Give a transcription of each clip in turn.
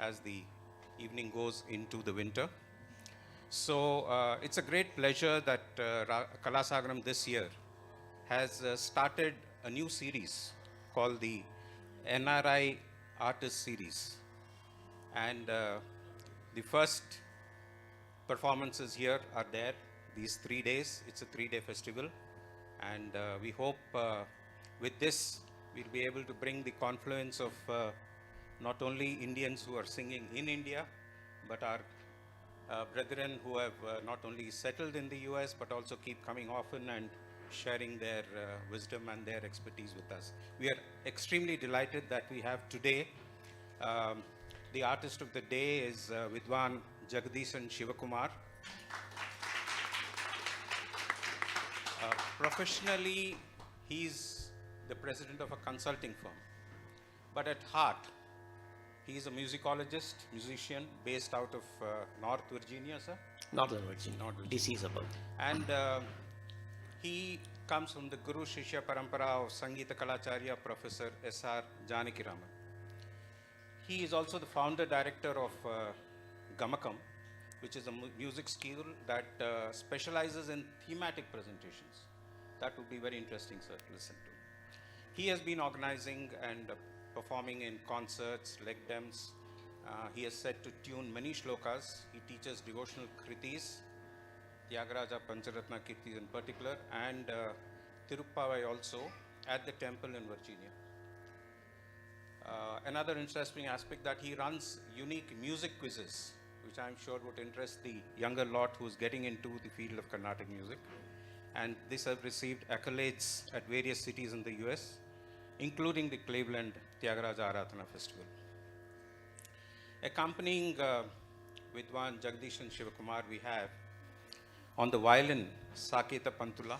as the evening goes into the winter. So it's a great pleasure that Kalasagram this year has started a new series called the NRI Artist Series. And the first performances here are there these 3 days. It's a 3-day festival. And we hope with this we'll be able to bring the confluence of not only Indians who are singing in India, but our brethren who have not only settled in the US, but also keep coming often and sharing their wisdom and their expertise with us. We are extremely delighted that we have today, the artist of the day is Vidwan Jagdishan Shivakumar. Professionally, he's the president of a consulting firm, but at heart, he is a musicologist, musician based out of North Virginia, sir? Northern Virginia. DC is above. And he comes from the Guru Shishya Parampara of Sangeeta Kalacharya, Professor S.R. Janakiraman. He is also the founder director of Gamakam, which is a music school that specializes in thematic presentations. That would be very interesting, sir, to listen to. He has been organizing and performing in concerts, leg dems. He is set to tune many shlokas. He teaches devotional kritis, Tyagaraja Pancharatna Kirtis in particular, and Tiruppavai also at the temple in Virginia. Another interesting aspect that he runs unique music quizzes, which I'm sure would interest the younger lot who's getting into the field of Carnatic music. And these have received accolades at various cities in the US, including the Cleveland Tyagaraja Aradhana Festival. Accompanying Vidwan Jagdishan Shivakumar, we have on the violin Saketa Pantula.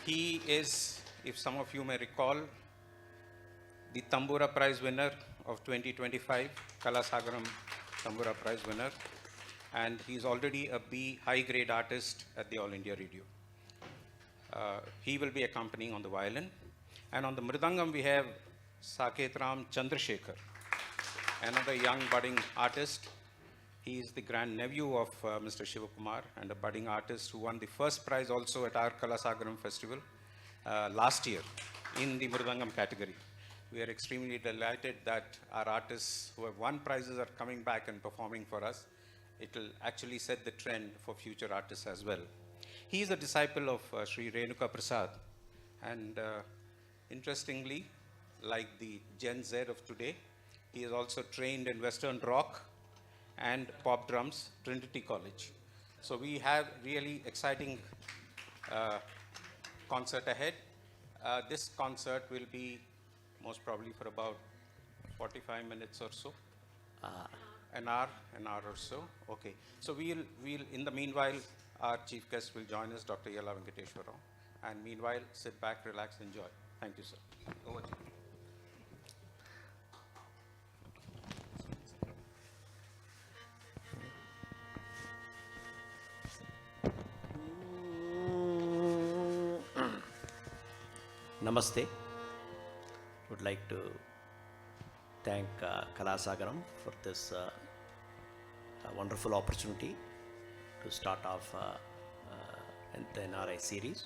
He is, if some of you may recall, the Tambura Prize winner of 2025, Kalasagram Tambura Prize winner, and he's already a B high-grade artist at the All India Radio. He will be accompanying on the violin. And on the mridangam, we have Saketram Chandrasekhar, another young budding artist. He is the grand-nephew of Mr. Shivakumar and a budding artist who won the first prize also at our Kalasagram festival last year in the mridangam category. We are extremely delighted that our artists who have won prizes are coming back and performing for us. It will actually set the trend for future artists as well. He is a disciple of Sri Renuka Prasad, and interestingly, like the Gen Z of today, he is also trained in Western rock and pop drums, Trinity College. So we have really exciting concert ahead. This concert will be most probably for about 45 minutes or so. An hour or so. Okay. So we'll in the meanwhile, our chief guest will join us, Dr. Yella Venkateswara Rao. And meanwhile, sit back, relax, enjoy. Thank you, sir. Over to you. Namaste. Would like to thank Kalasagram for this wonderful opportunity to start off the NRI series.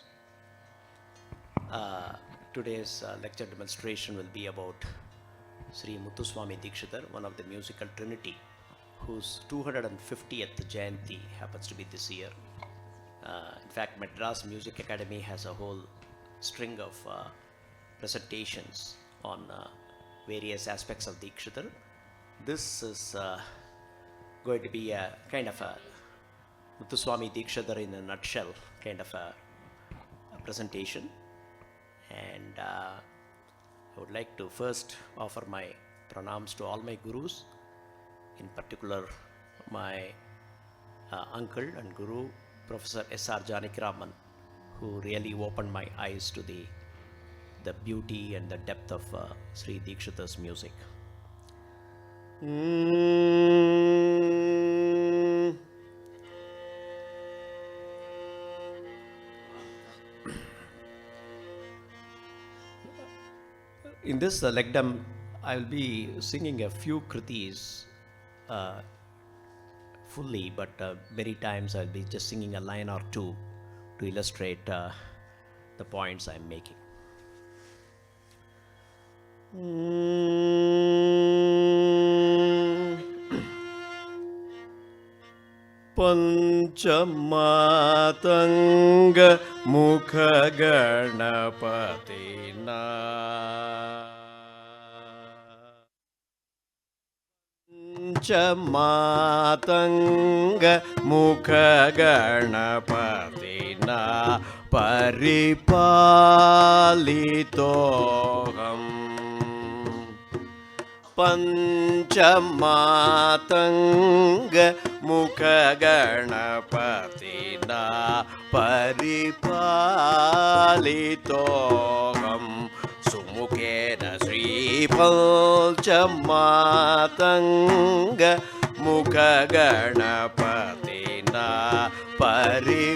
Today's lecture demonstration will be about Sri Muthuswami Dikshitar, one of the musical trinity, whose 250th Jayanti happens to be this year. In fact, Madras Music Academy has a whole string of presentations on various aspects of Dikshitar. This is going to be a kind of a Muthuswami Dikshitar in a nutshell kind of a presentation. And I would like to first offer my pranams to all my gurus, in particular my uncle and guru, Professor S.R. Janakiraman, who really opened my eyes to the beauty and the depth of Sri Dikshitar's music. In this legdom, I will be singing a few kritis fully, but many times I'll be just singing a line or two to illustrate the points I'm making. पंचमातंग मुख गणपतिना पंचमातंग मुख गणपतिना परिपालितोऽहम् पंचमातंग मुख गणपतिना परिपालितोऽहम् सुमुखेन श्रीपंचमातंग मुख गणपतिना परिपालितोऽहम्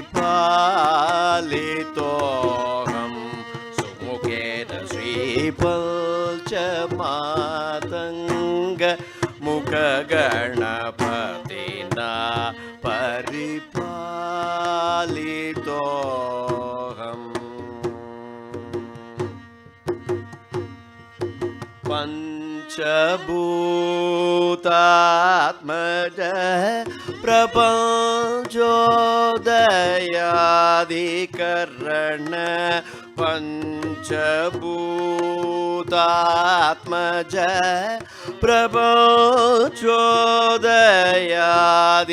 सुमुखेन श्रीपंचमातंग मुख गणपतिना परिपालितोऽहम् पंचभूतात्मज प्रपंचोदयादिकरण पंचभूतात्मज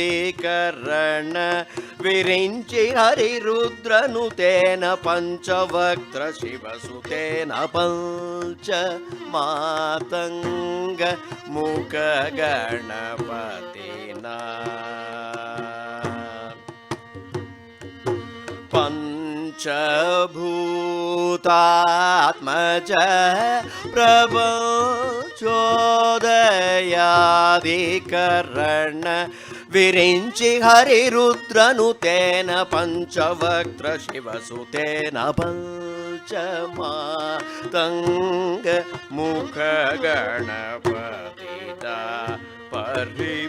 प्रपंचोदयादिकरण विरिञ्चि हरिरुद्रनुतेन पंचवक्त्र शिवसुतेन पंचमातंग मुख गणपतिना पंचभूतात्मज प्रपंचोदयादिकरण विरिञ्चि हरिरुद्रनुतेन पंचवक्त्र शिवसुतेन पंचमातंग मुख गणपतिना परिपालितोऽहम्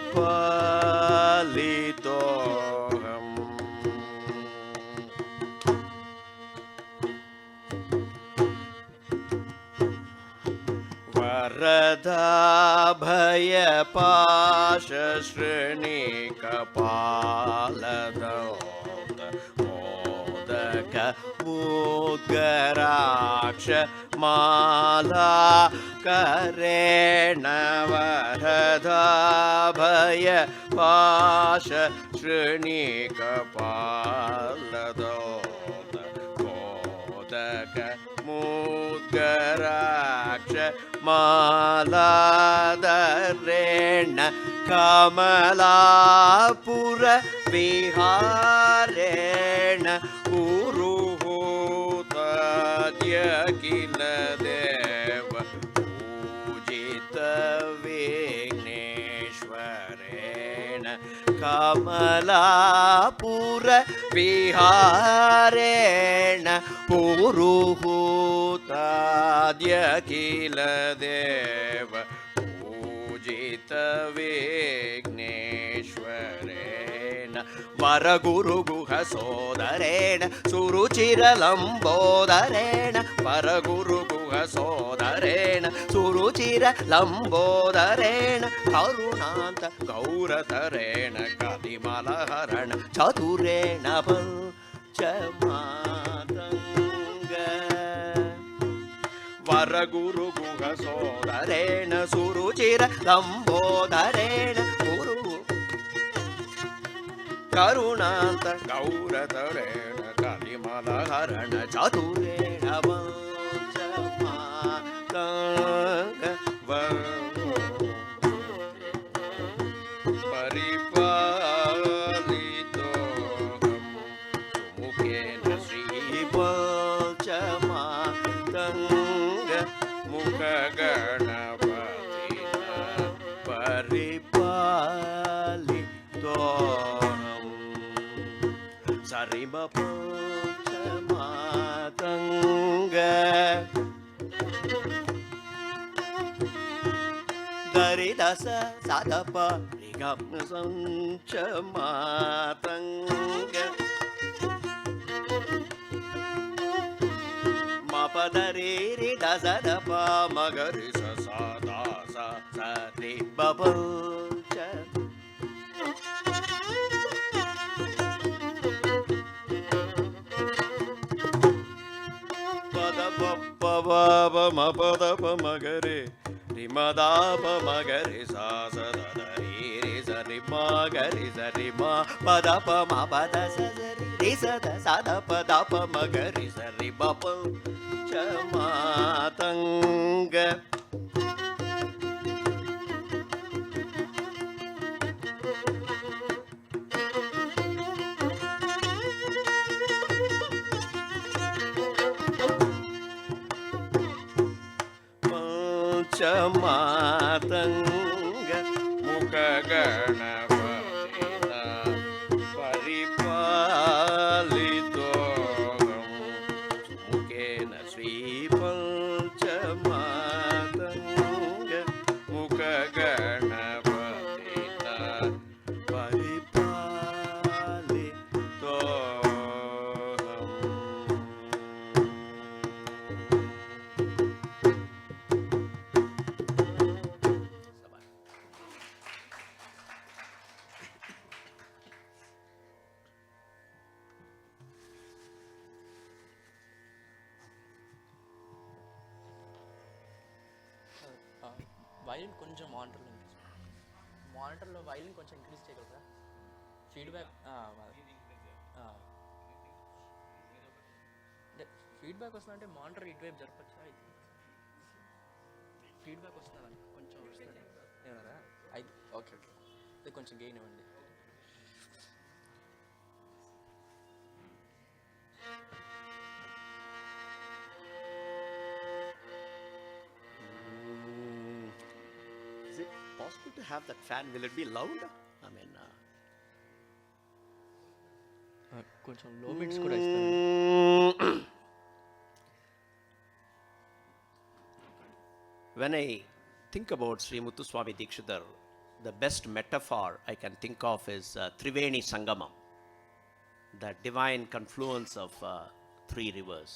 वरदाभयपाशश्रेणिकपालदौत मोदक मुद्गराक्ष माला करेण वरदाभयपाशश्रेणिकपालदौत मोदक मुद्गराक्ष मालादरेण कमलापुर विहारेण पुरुहूताद्य किल देव पूजित विघ्नेश्वरेण कमलापुर विहारेण पुरुहूताद्य किल देव पूजित विघ्नेश्वरेण वरगुरुगुह सोदरेण सुरुचिरलम्बोदरेण वरगुरुगुह सोदरेण सुरुचिरलम्बोदरेण करुणान्त गौरतरेण कलिमलहरण चतुरेण पंचमातंग वरगुरुगुह सोदरेण सुरुचिरलम्बोदरेण करुणान्त गौरतरेण कलिमलहरण चतुरेण पंचमातंग परिपालितोऽहम् सुमुखेन श्रीपंचमातंग मुख गणपतिना परिपालितोऽहम् सरिम पंचमातंग re da sa sa da pa re ga ma sancha matanga ma pa da re da sa da pa ma ga re sa sa da sa sa re ba pa cha pa da pa pa pa ma pa da pa ma ga re ri ma da pa ma ga re sa sa da da re sa ri ma ga ma pa da pa ma pa da sa sa re sa da sa da pa ma ga re sa ri ba pa cha ma tanga Chamatanga Mukha Ganapatita Paripalito Mukena Sri Panchamatanga Mukha Ganapatita Paripalito violin కొంచెం మానిటర్లో violin కొంచెం increase చేయగలరా feedback అంటే feedback వస్తుందంటే monitor ఇటువైపు జరపచ్చా feedback వస్తుందండి కొంచెం వస్తుంది ఏమన్నారా అయితే ఓకే ఓకే ఇది కొంచెం గెయిన్ ఇవ్వండి Is it possible to have that fan? Will it be loud? I mean, కొంచెం లో బిట్స్ కూడా ఇస్తాను when I think about Sri Muthuswami Dikshitar, the best metaphor I can think of is Triveni Sangamam, the divine confluence of three rivers.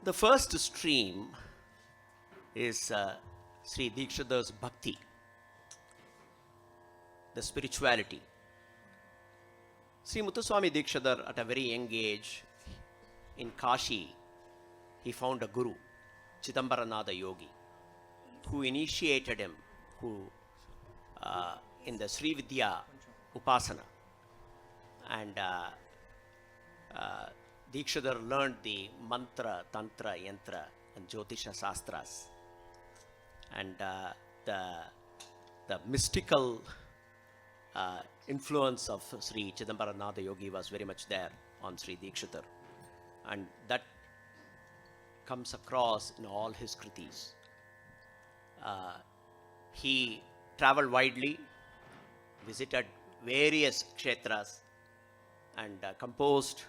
The first stream is Sri Dikshitar's bhakti, the spirituality. Sri Muthuswami Dikshitar, at a very young age, in Kashi, he found a guru, Chidambaranatha Yogi, who initiated him, who in the Sri Vidya Upasana. And Dikshitar learned the mantra, tantra, yantra, and Jyotisha Shastras. And the mystical influence of Sri Chidambaranatha Yogi was very much there on Sri Dikshitar. And that comes across in all his kritis. He traveled widely, visited various kshetras, and composed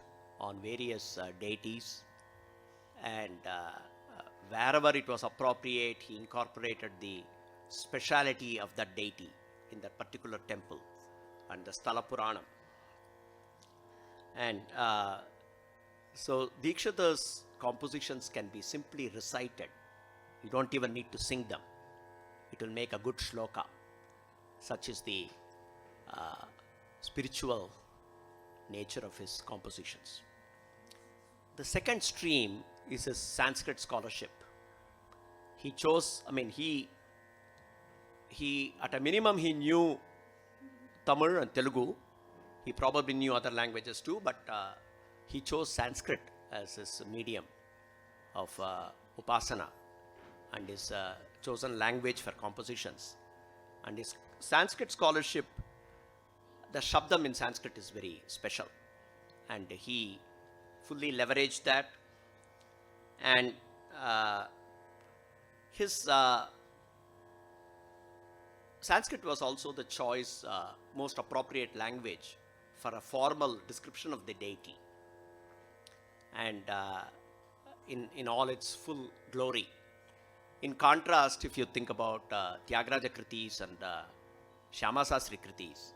on various deities. And wherever it was appropriate, he incorporated the speciality of that deity in that particular temple and the Sthala Puranam. And so Dikshitar's compositions can be simply recited. You don't even need to sing them. It will make a good shloka. Such is the spiritual nature of his compositions. The second stream is his Sanskrit scholarship. He chose, he at a minimum he knew Tamil and Telugu. He probably knew other languages too, but he chose Sanskrit as his medium of upasana and his chosen language for compositions. And his Sanskrit scholarship, the Shabdam in Sanskrit is very special, and he fully leveraged that. And his Sanskrit was also the choice, most appropriate language for a formal description of the deity, and in all its full glory. In contrast, if you think about Tyagaraja Kritis and Shyama Sastri Kritis,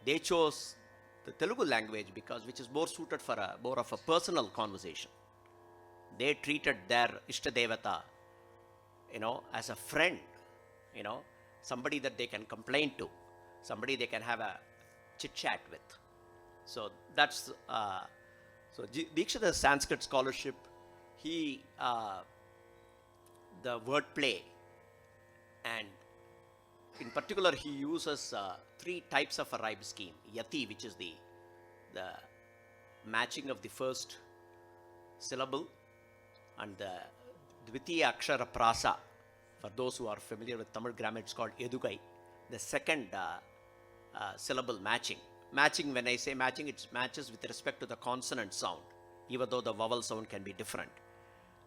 they chose the Telugu language because which is more suited for more of a personal conversation. They treated their Ishtadevata, as a friend, somebody that they can complain to, somebody they can have a chit chat with. So that's Dikshita's Sanskrit scholarship. He the wordplay, and in particular he uses 3 types of a rhyme scheme. Yati, which is the matching of the first syllable, and the Dvitiya Akshara Prasa. For those who are familiar with Tamil grammar, it's called Edugai. The second syllable matching. Matching, when I say matching, it matches with respect to the consonant sound, even though the vowel sound can be different.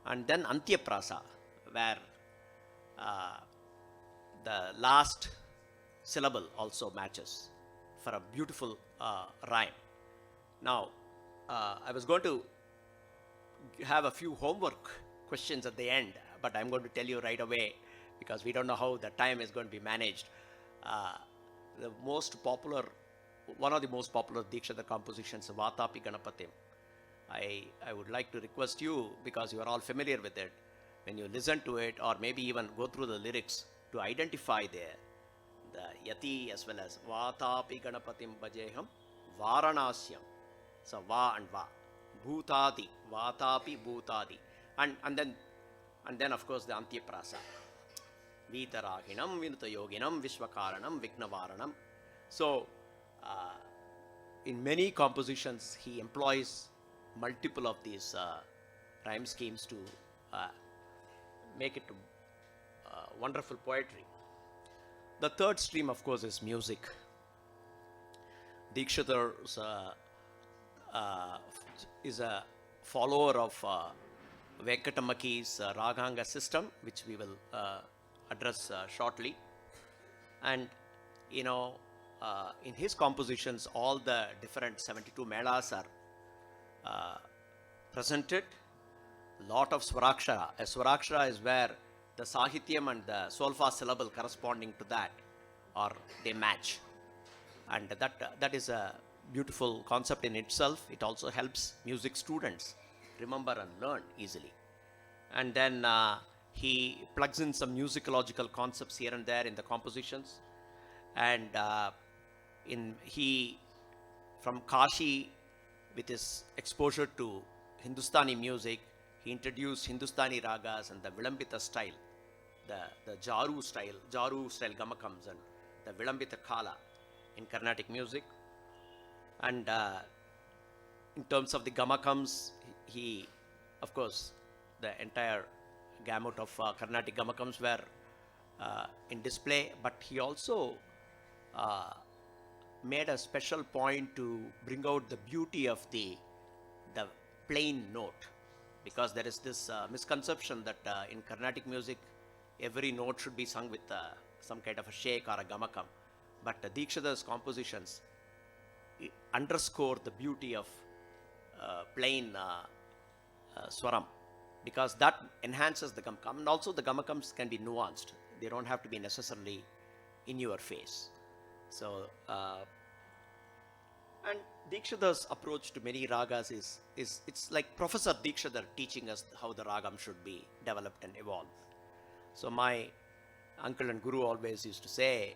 And then Antya Prasa, where the last syllable also matches for a beautiful rhyme. Now, I was going to have a few homework questions at the end, but I'm going to tell you right away because we don't know how the time is going to be managed. One of the most popular Dikshita compositions, Vatapi Ganapatim. I would like to request you, because you are all familiar with it, when you listen to it or maybe even go through the lyrics, to identify there the Yati as well as Vatapi Ganapatim Bhajeham Varanasyam. So Va and Va. Bhutadi, Vatapi Bhutadi. And then of course the Antya Prasa. Vitaraginam, Vinutayoginam, Vishwakaranam, Vignavaranam. So, in many compositions, he employs multiple of these rhyme schemes to make it wonderful poetry. The third stream, of course, is music. Dikshita is a follower of Venkatamaki's Raganga system, which we will address shortly. And in his compositions, all the different 72 melas are presented. Lot of Swarakshara. A Swarakshara is where the Sahityam and the Solfa syllable corresponding to that, or they match. And that is a beautiful concept in itself. It also helps music students remember and learn easily. And then he plugs in some musicological concepts here and there in the compositions. And from Kashi, with his exposure to Hindustani music, he introduced Hindustani ragas and the Vilambita style, the Jaru style gamakams, and the Vilambita Kala in Carnatic music. And in terms of the gamakams, he, of course, the entire gamut of Carnatic gamakams were in display, but he also made a special point to bring out the beauty of the plain note, because there is this misconception that in Carnatic music every note should be sung with some kind of a shake or a gamakam, but Dikshita's compositions underscore the beauty of plain swaram, because that enhances the gamakam. And also the gamakams can be nuanced, they don't have to be necessarily in your face. So and Dikshita's approach to many ragas is it's like Professor Dikshita teaching us how the ragam should be developed and evolved. So my uncle and guru always used to say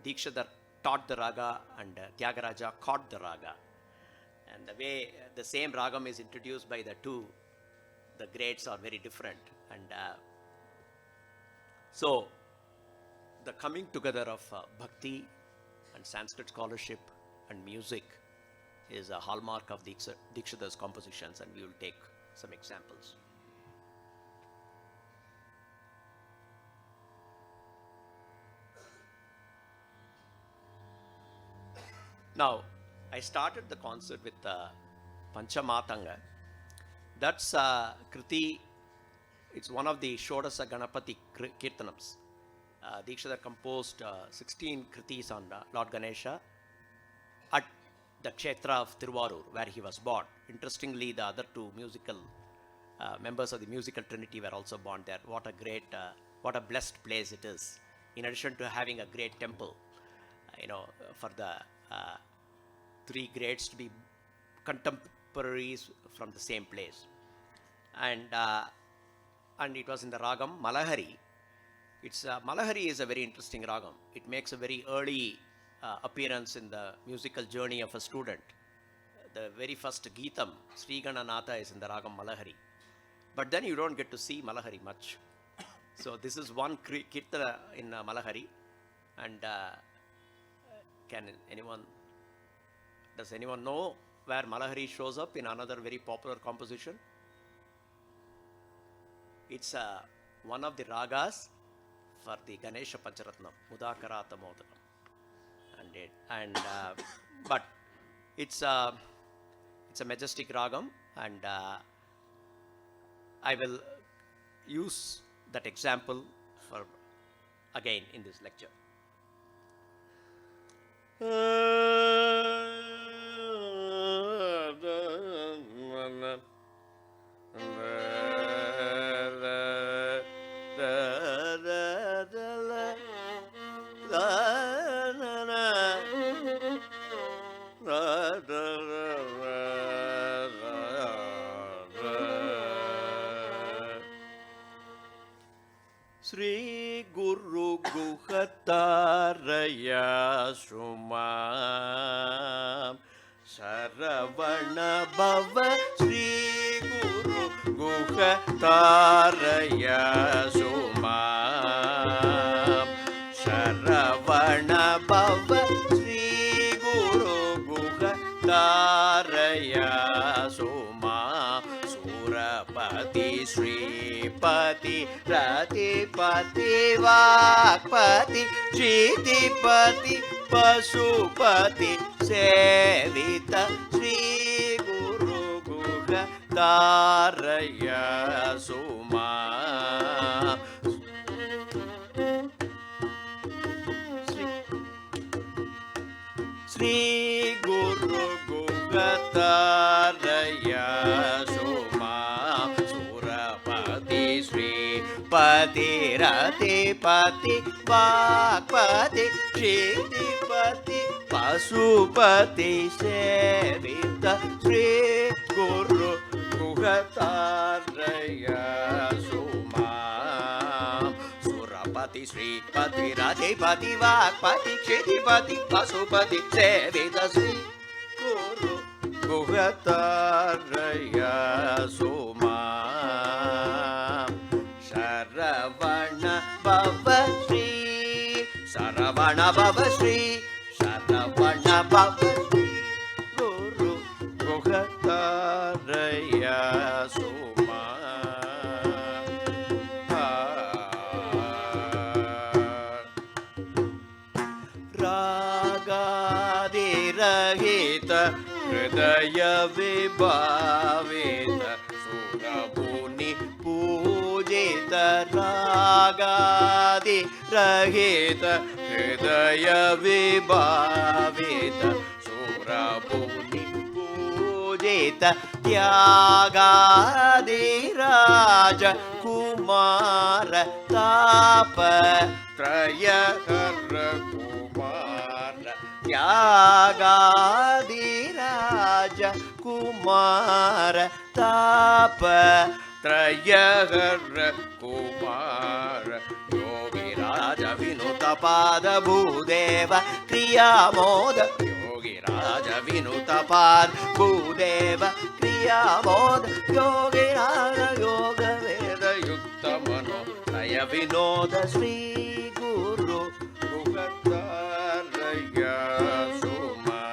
Dikshita taught the raga and Tyagaraja caught the raga. And the way the same ragam is introduced by the grades are very different. And so the coming together of bhakti and Sanskrit scholarship and music is a hallmark of Dikshita's compositions, and we will take some examples. Now, I started the concert with Panchamatanga. That's Kriti, it's one of the Shodasa Ganapati Kirtanams. Dikshita composed 16 Kritis on Lord Ganesha at the Kshetra of Tiruvarur, where he was born. Interestingly, the other two musical members of the musical trinity were also born there. What a great what a blessed place it is. In addition to having a great temple, for the three greats to be contemporaries from the same place. And it was in the ragam Malahari. Malahari is a very interesting ragam. It makes a very early appearance in the musical journey of a student. The very first Geetam, Sri Gananatha, is in the ragam Malahari. But then you don't get to see Malahari much. So this is one kirtana in Malahari. And does anyone know where Malahari shows up in another very popular composition? It's one of the ragas for the Ganesha Pancharatnam, Mudakarata Modakam. But it's a majestic ragam, and I will use that example again in this lecture. Sri Guru Guhataraya Sumam Saravana Bhava Sri Guru Guhataraya Sumam Saravana Bhava Sri Guru Guhataraya Sumam Surapati Sripati Ratipati Vakpati Chitipati Pasupati Sevita Sri Guru Guhataraya Suma Sri Guru Guhataraya Suma Surapati Sripati Ratipati Vakpati Chitipati Pasupati Sevita Sri Guru Guhataraya Suma Surapati Sripati Ratipati Vakpati Chitipati Pasupati Sevita Sri Guru Guhataraya Suma Saravana Bhava Sri Saravana Bhava Sri Saravana Bhava Sri Guru Guhataraya Suma Ragadi Rahita Hridaya Vibhavita Surabhuni Pujita Ragadi Rahita Hridaya Vibhavita Surabhuni Pujita Tyagadi Raja Kumara Tapa Trayahara Kumara Tyagadi Raja Kumara Tapa Trayahara Kumara Yogi Raja Vinuta Pada Bhudeva Kriya Moda Yogi Raja Vinuta Pada Bhudeva Kriya Moda Yogi Raja Yoga Veda Yukta Mano Laya Vinoda Sri Guru Guhataraya Suma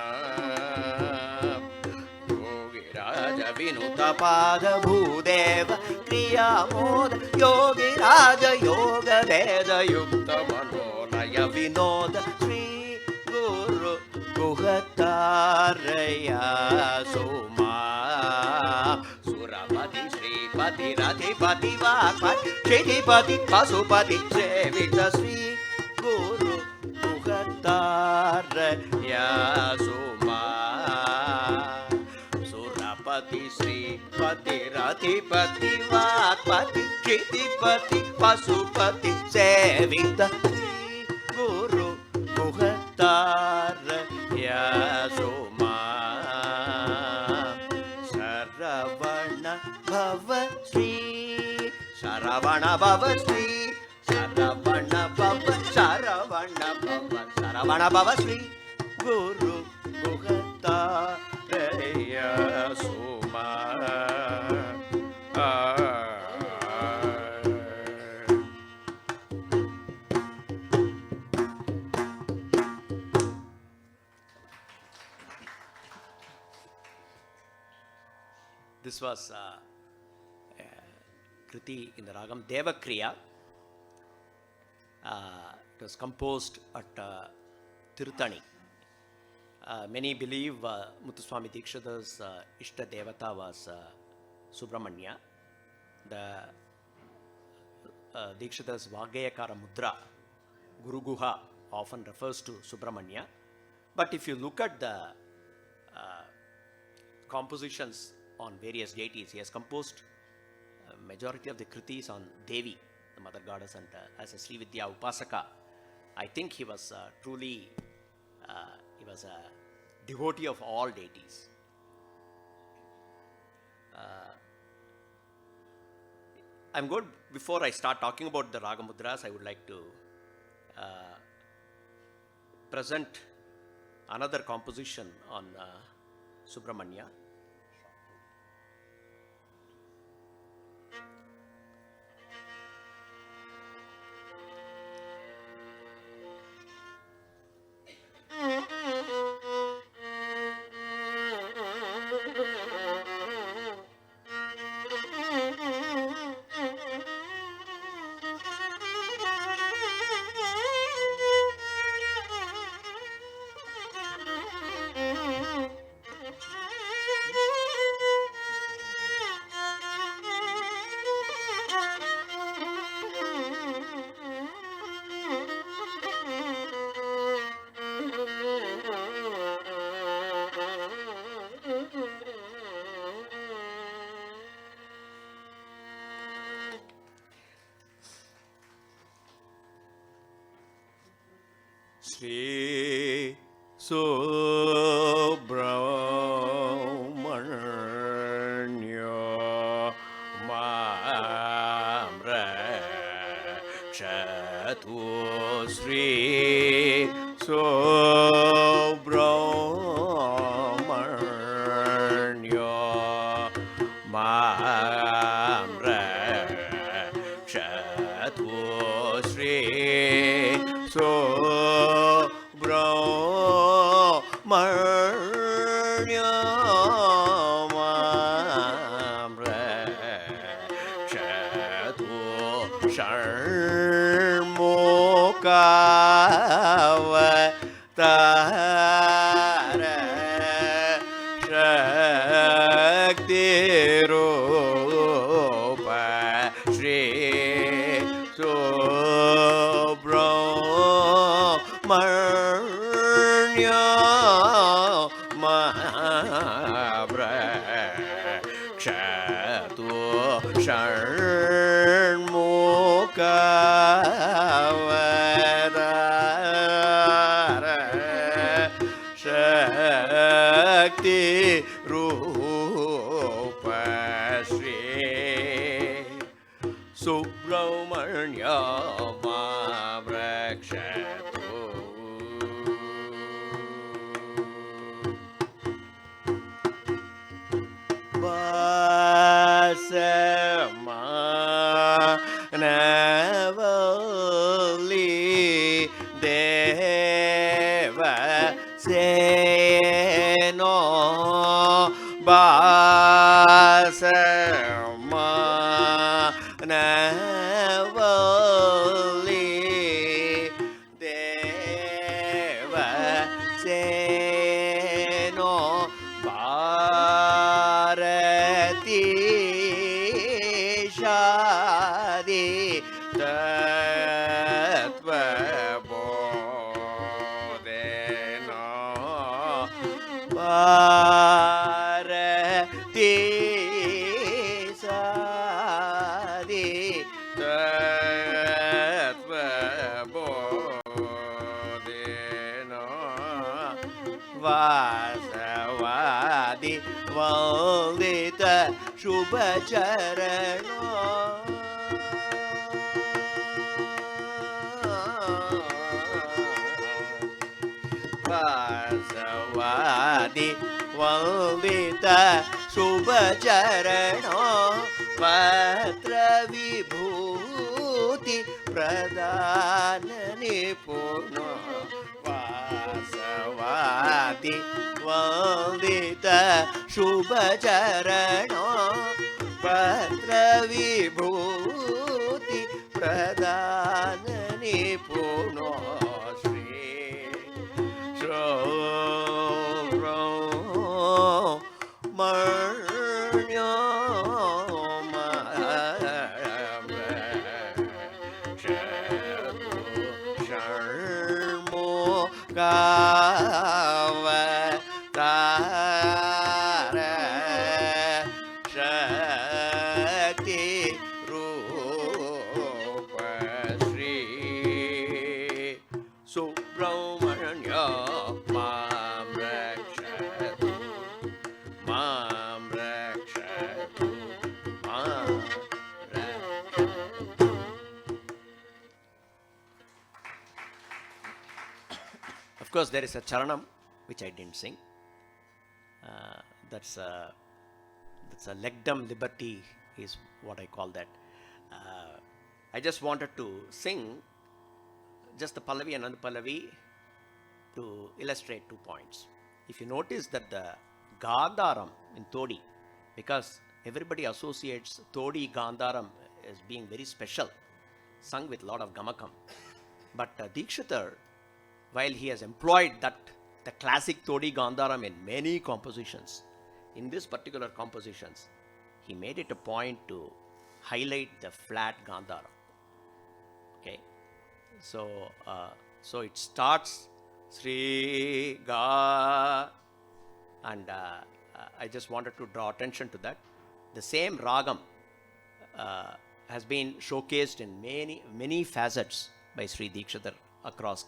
Yogi Raja Vinuta Pada Bhudeva Kriya Moda Yogi Raja Yoga Veda Yukta Mano Laya Vinoda Sri Guru Guhataraya Suma Surapati Sripati Ratipati Vakpati Chitipati Pasupati Sevita Sri Guru Guhataraya Suma Surapati Sripati Ratipati Vakpati क्षितिपति Pashupati सेवित गुरु गुहतार यशोमा शरवण भव श्री शरवण भव श्री शरवण भव शरवण भव शरवण भव श्री गुरु गुहतार यशोमा This was Kriti in the Ragam Devakriya. It was composed at Tirthani. Many believe Muthuswami Dikshitar's Ishta Devata was Subramanya. The Dikshitar's Vagayakara Mudra, Guru Guha, often refers to Subramanya. But if you look at the compositions on various deities, he has composed majority of the kritis on Devi, the mother goddess, and as a Sri Vidya Upasaka. I think he was truly he was a devotee of all deities. I'm good. Before I start talking about the Raga Mudras, I would like to present another composition on Subramanya. Shri Subramanya Mamrakshatu Shri Subramanya Mamrakshatu Shri Subramanya Mamrakshatu Sharmukavatara Shakti Rupa Shri Subramanya Mamrakshatu Sharmukavatara Shakti Rupa Shri Subramanya Mamrakshatu. Vasama Navali Deva Seno Vasama Navali Deva Seno Bharati Shadi Tattva Bodhena Bharati Shadi वासवादि वन्दित शुभचरणो वासवादि वन्दित शुभचरणो पत्र विभूति प्रदान निपुणो वासवादि वन्दित शुभचरणो पत्र विभूति प्रदान निपुणो शक्ति रूप श्री सुब्रह्मण्य मां रक्षतु मां रक्षतु. Of course, there is a charanam which I didn't sing. That's a legdom liberty is what I call that. I just wanted to sing just the Pallavi and Anupallavi to illustrate 2 points. If you notice that the Gandharam in Todi, because everybody associates Todi Gandharam as being very special, sung with a lot of gamakam. But Dikshitar, while he has employed the classic Todi Gandharam in many compositions, in this particular compositions, he made it a point to highlight the flat Gandharam. Okay, so it starts Sri Ga, and I just wanted to draw attention to that. The same ragam has been showcased in many facets by Sri Dikshitar across.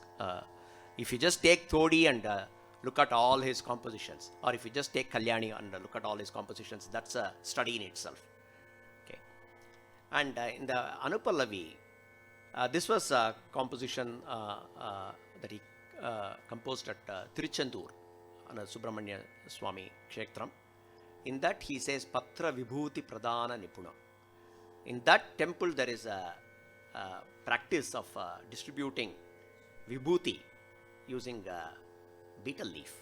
If you just take Todi and look at all his compositions, or if you just take Kalyani and look at all his compositions, that's a study in itself. Okay, and in the Anupallavi, this was a composition that he composed at Tiruchendur, Subramanya Swami Kshetram. In that he says Patra Vibhuti Pradana Nipuna. In that temple there is a practice of distributing Vibhuti using betel leaf.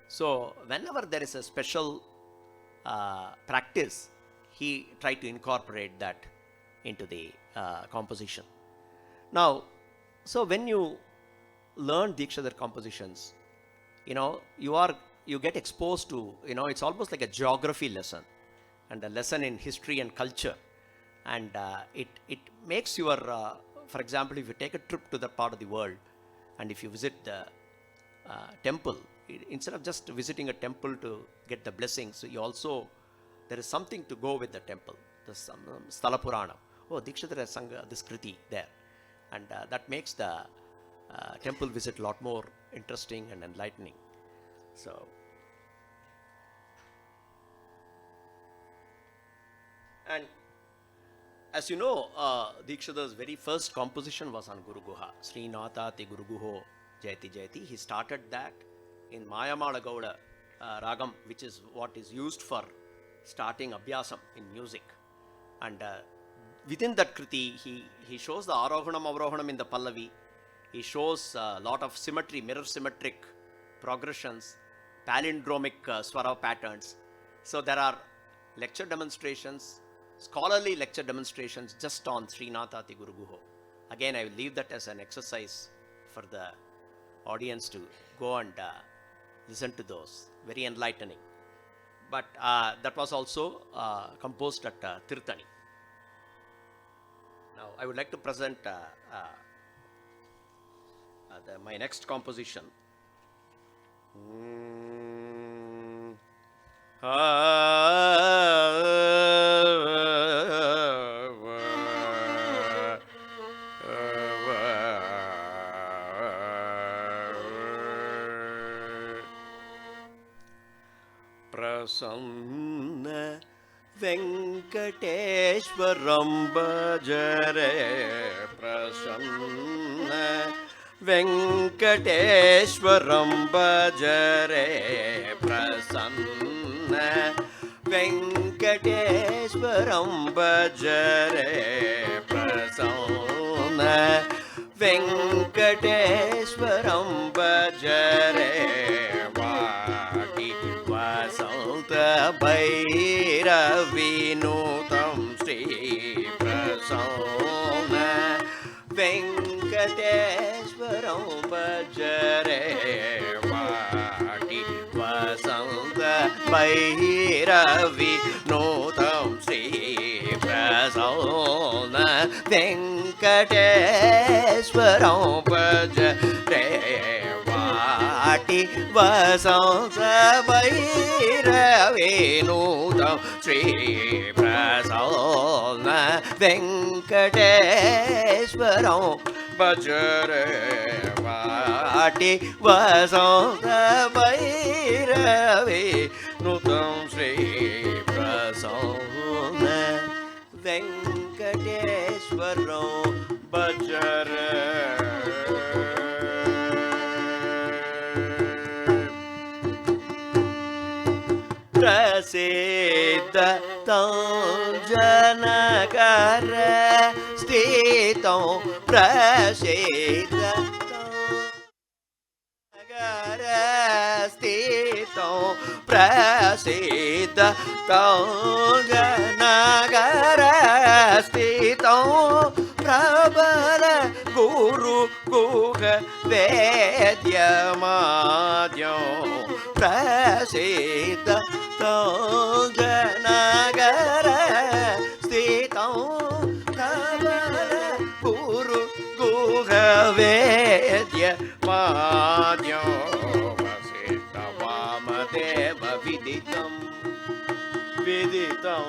So whenever there is a special practice, he tried to incorporate that into the composition. Now, so when you learn Dikshitar compositions, you get exposed to, it's almost like a geography lesson and a lesson in history and culture. And it makes your, for example, if you take a trip to that part of the world, and if you visit the temple, instead of just visiting a temple to get the blessings, there is something to go with the temple. There's some Sthala Purana. Oh, Dikshitar has sung this kriti there. And that makes the temple visit a lot more interesting and enlightening. So, and as you know, Dikshitar's very first composition was on Guru Guha. Srinatati Guru Guho Jayati Jayati. He started that in Mayamala Gauda Ragam, which is what is used for starting Abhyasam in music. And within that kriti, he shows the Arohanam Avrohanam in the Pallavi. He shows a lot of symmetry, mirror symmetric progressions, palindromic swara patterns. So there are lecture demonstrations, scholarly lecture demonstrations just on Srinatati Guru Guho. Again, I will leave that as an exercise for the audience to go and listen to those. Very enlightening. But that was also composed at Tirthani. Now, I would like to present my next composition. प्रसन्न वेङ्कटेश्वरं भजरे प्रसन्न वेङ्कटेश्वरं भजरे प्रसन्न वेङ्कटेश्वरं भजरे प्रसन्न वेङ्कटेश्वरं भजरे वाटी वसन्त भैरविनुतं श्री प्रसन्न वेङ्कटेश्वरं भजरे वाटी वसन्त भैरविनुतं श्री प्रसन्न वेङ्कटेश्वरं भजरे वाटी वसन्त भैरविनुतं श्री प्रसन्न वेङ्कटेश्वरं भजरे वाटी वसन्त भैरविनुतं श्री प्रसन्न वेङ्कटेश्वरं भजरे प्रसिद्धं जनकर स्थितं प्रसिद्धं नगर स्थितं प्रसिद्धं जनकर स्थितं प्रबल गुरु गुह वेद्यमाद्यं प्रसिद्ध जनगर स्थितं प्रबल गुरु गुह वेद्यमाद्यं वसिष्ठ वामदेव विदितं विदितं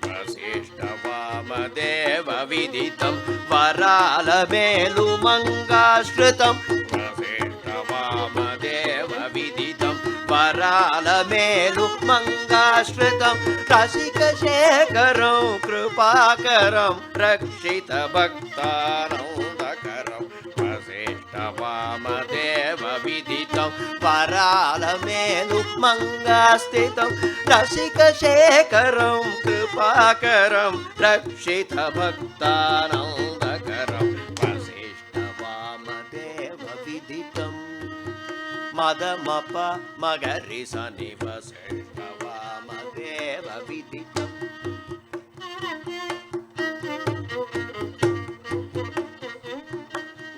वसिष्ठ वामदेव विदितं वरालमेलुमङ्गाश्रितं वसिष्ठ वामदेव विदितं वरालमेलुमङ्गाश्रितं रसिकशेखरं कृपाकरं रक्षितभक्तानन्दकरं वसिष्ठ वामदेव विदितं वरालमेलुमङ्गास्थितं रसिकशेखरं कृपाकरं रक्षितभक्तानन्दकरं वसिष्ठ वामदेव विदितं मदमप मगरि सनि वसिष्ठ वामदेव विदितं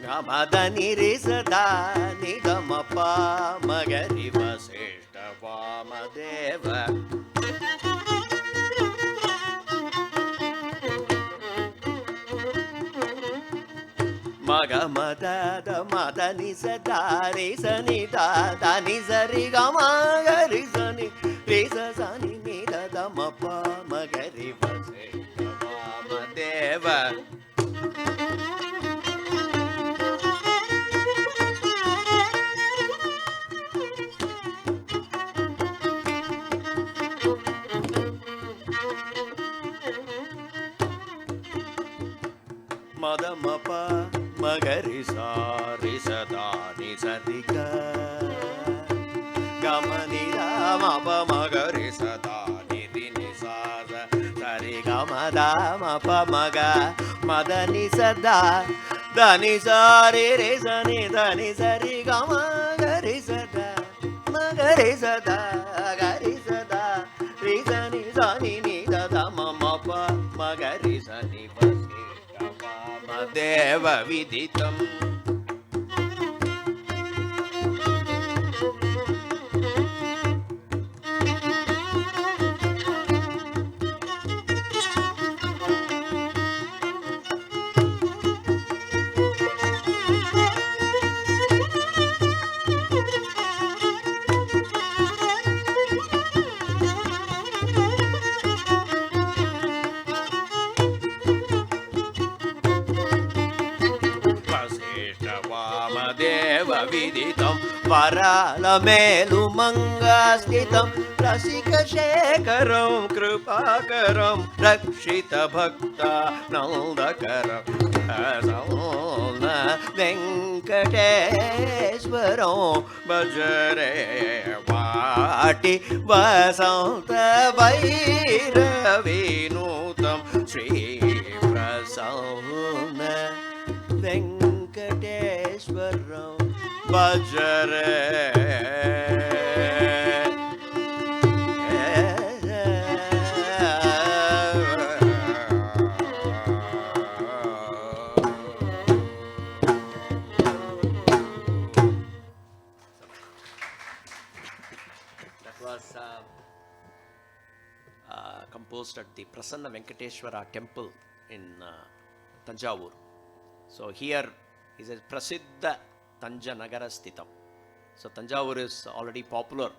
गमदनि रि सदा निगमप मगरि वसिष्ठ वामदेव मग मद मद नि सदा रे सनि दा नि सरि ग म ग रि सनि रे स नि नि द म प म ग रि वसिष्ठ वामदेव मद म प मगरि सा रि सदा नि सरि ग ग म नि द म प मगरि सदा नि रि नि सा सरि ग म द म प म ग म द नि सदा द नि सा रि रे स नि द नि सरि ग म ग रि सदा म ग रि सदा ग रि सदा रि स नि नि द द म म प म ग रि स नि देव विदितं वामदेव विदितं वरालमेलुमङ्गास्थितं रसिकशेखरं कृपाकरं रक्षितभक्ता नन्दकरं वेङ्कटेश्वरं भजरे वाटि वसन्त भैरविनुतं श्रीप्रसन्न वेङ्कटेश्वरं भजरे composed at the Prasanna Venkateshwara temple in Tanjavur. So here he says Prasiddha Tanja Nagara Sthitam. So Tanjavur is already popular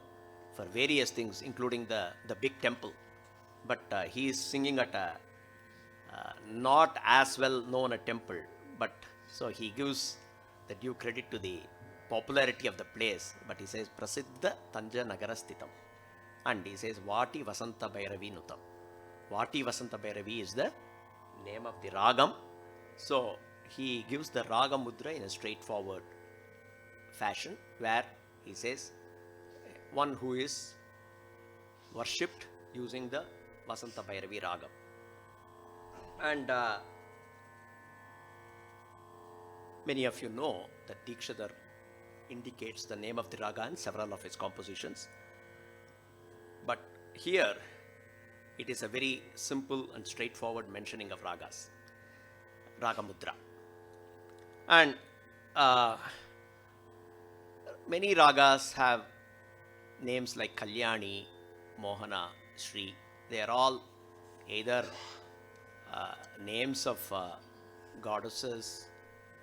for various things, including the big temple. But he is singing at a not as well known a temple. But so he gives the due credit to the popularity of the place. But he says Prasiddha Tanja Nagara Sthitam. And he says Vati Vasanta Bhairavi Nutam. Vati Vasanta Bhairavi is the name of the ragam. So he gives the raga mudra in a straightforward fashion, where he says one who is worshipped using the Vasanta Bhairavi raga. And many of you know that Dikshadhar indicates the name of the raga in several of his compositions. But here it is a very simple and straightforward mentioning of ragas, raga mudra. And many ragas have names like Kalyani, Mohana, Shri. They are all either names of goddesses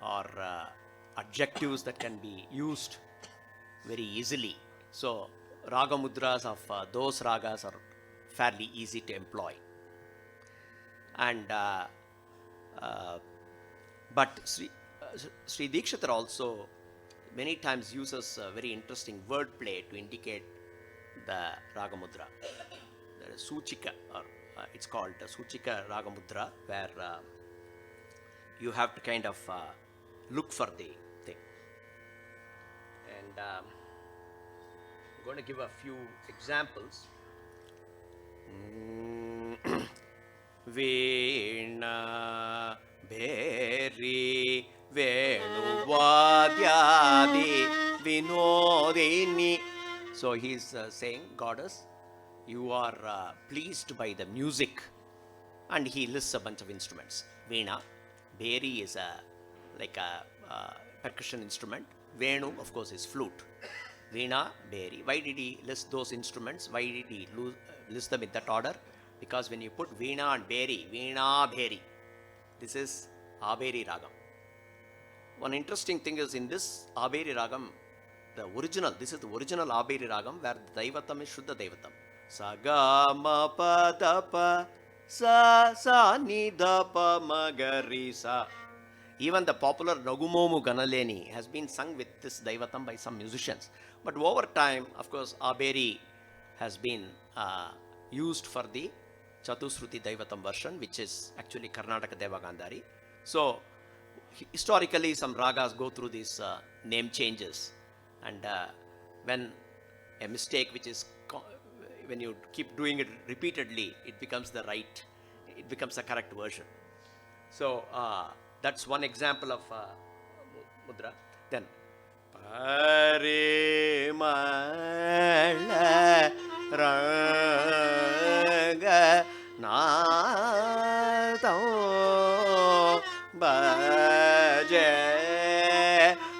or adjectives that can be used very easily. So raga mudras of those ragas are fairly easy to employ. And but Sri Dikshadhar also many times uses a very interesting wordplay to indicate the raga mudra. There is Suchika, or it's called Suchika raga mudra, where you have to kind of look for the thing. And I'm going to give a few examples. Veena Bheri Venuvadyadi Vinodini. So he's saying, Goddess, you are pleased by the music. And he lists a bunch of instruments. Veena, Bheri is like a percussion instrument. Venu, of course, is flute. Veena, Bheri. Why did he list those instruments? Why did he list them in that order? Because when you put Veena and Bheri, Veena, Bheri, this is Abheri Ragam. One interesting thing is in this Abheri Ragam, this is the original Abheri Ragam, where the Daivatam is Shuddha Daivatam. Sagama Padapa Sa Sa Nidapa Magarisa. Even the popular Nagumomu Ganaleni has been sung with this Daivatam by some musicians. But over time, of course, Abheri has been used for the Chatusruti Daivatam version, which is actually Karnataka Deva Gandhari. So, historically, some ragas go through these name changes. And when a mistake, which is when you keep doing it repeatedly, it becomes the correct version. So, that's one example of mudra. Then, Parimala Raga Nato Baje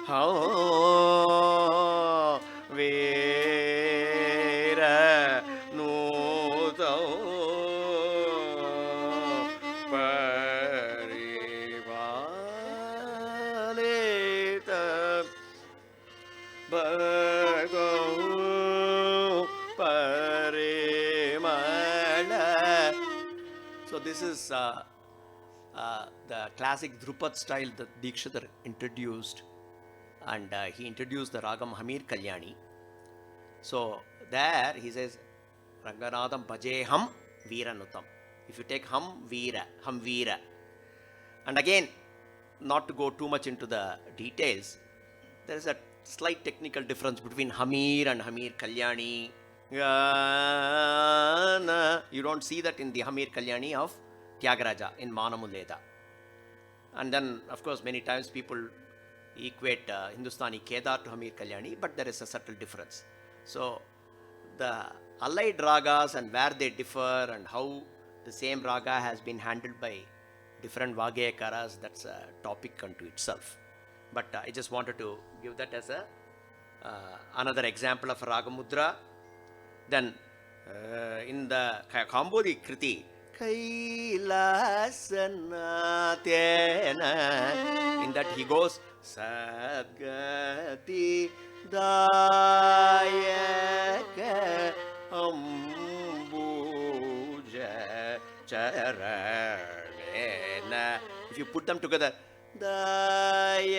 Ho Vera Nuto Parivalita Bhago Parimala. So this is the classic Drupad style that Dikshidhar introduced, and he introduced the Ragam Hamir Kalyani. So there he says, Ranganadam Bhajeham Veeranutam. If you take Ham Veera. And again, not to go too much into the details, there is a slight technical difference between Hamir and Hamir Kalyani. You don't see that in the Hamir Kalyani of Tyagaraja in Manamuleda. And then, of course, many times people equate Hindustani Kedar to Hamir Kalyani, but there is a subtle difference. So, the allied ragas and where they differ and how the same raga has been handled by different Vagayakaras, that's a topic unto itself. But I just wanted to give that as a another example of Ragamudra. Then in the Kambodi Kriti, Kailasanatena, in that he goes Sadgati Dayaka Ambuja Charana. If you put them together, Dayaka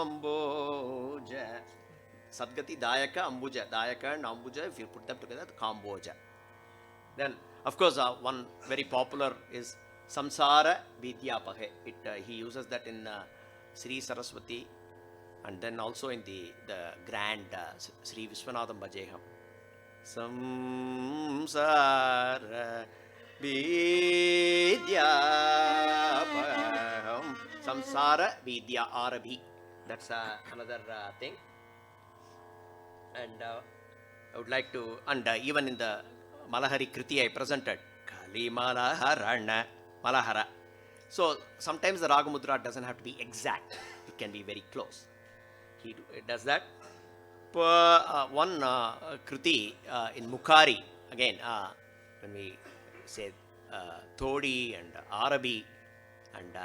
Ambuja. Sadgati Dayaka Ambuja. Dayaka and Ambuja, if you put them together, Kamboja. Then, of course, one very popular is Samsara Vidyapahe. He uses that in Sri Saraswati, and then also in the grand Sri Vishwanathan Bhajeham. Samsara Vidyapaham. Samsara Vidya Arabhi. That's another thing. And I would like to, and even in the Malahari Kriti I presented, Kali Malaharana Malahara. So sometimes the Ragamudra doesn't have to be exact, it can be very close. He does that. One Kriti in Mukari, again, when we say Thodi and Arabi and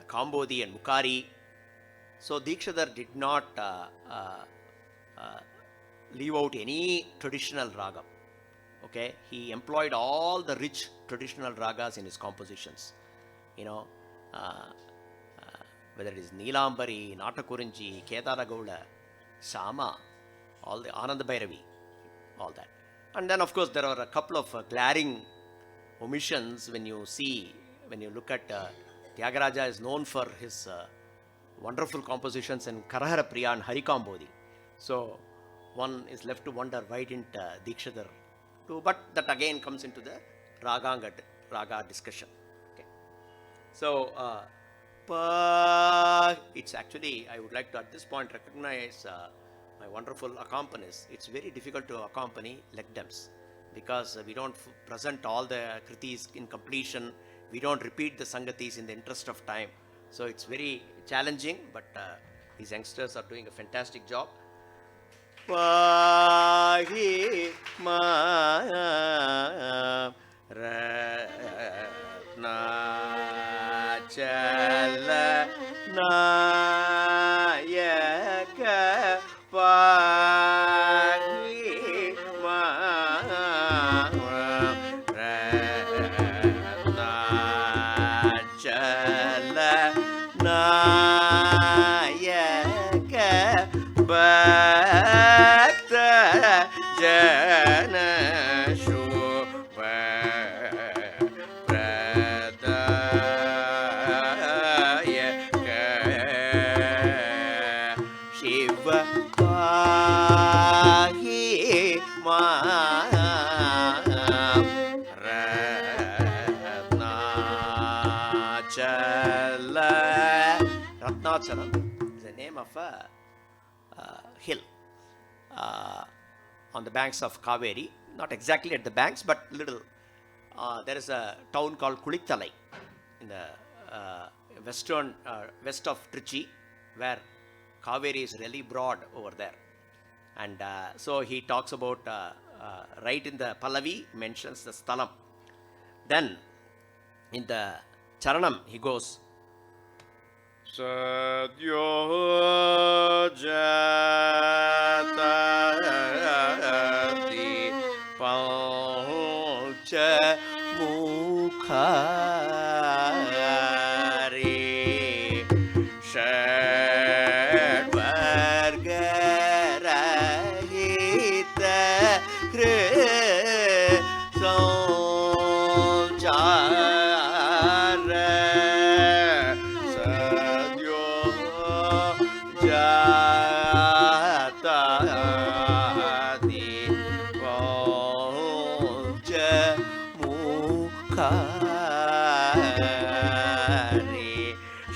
Kambodi and Mukari, so Dikshidhar did not leave out any traditional raga. Okay, he employed all the rich traditional ragas in his compositions. You know, whether it is Neelambari, Natakurinji, Kedaragowda, Sama, all the Ananda Bhairavi, all that. And then, of course, there are a couple of glaring omissions when you look at Tyagaraja is known for his wonderful compositions in Karahara Priya and Harikambodi. So, one is left to wonder why didn't Dikshidhar do, but that again comes into the raga discussion. Okay. So, it's actually, I would like to at this point recognize my wonderful accompanists. It's very difficult to accompany lekdams because we don't present all the kritis in completion, we don't repeat the sangatis in the interest of time. So, it's very challenging, but these youngsters are doing a fantastic job. Pahi ma ratna chala nayaka pahi ma ratna chala nayaka Bhakta Jana Shubha Pradayaka Shiva Pahi Ma Ratnachala. Ratnachala is the name of a hill on the banks of Kaveri, not exactly at the banks, but little. There is a town called Kulithalai in the west of Trichy, where Kaveri is really broad over there. And so he talks about, right in the Pallavi, mentions the Sthalam. Then in the Charanam, he goes, Sadyo Jatati Pancha Mukha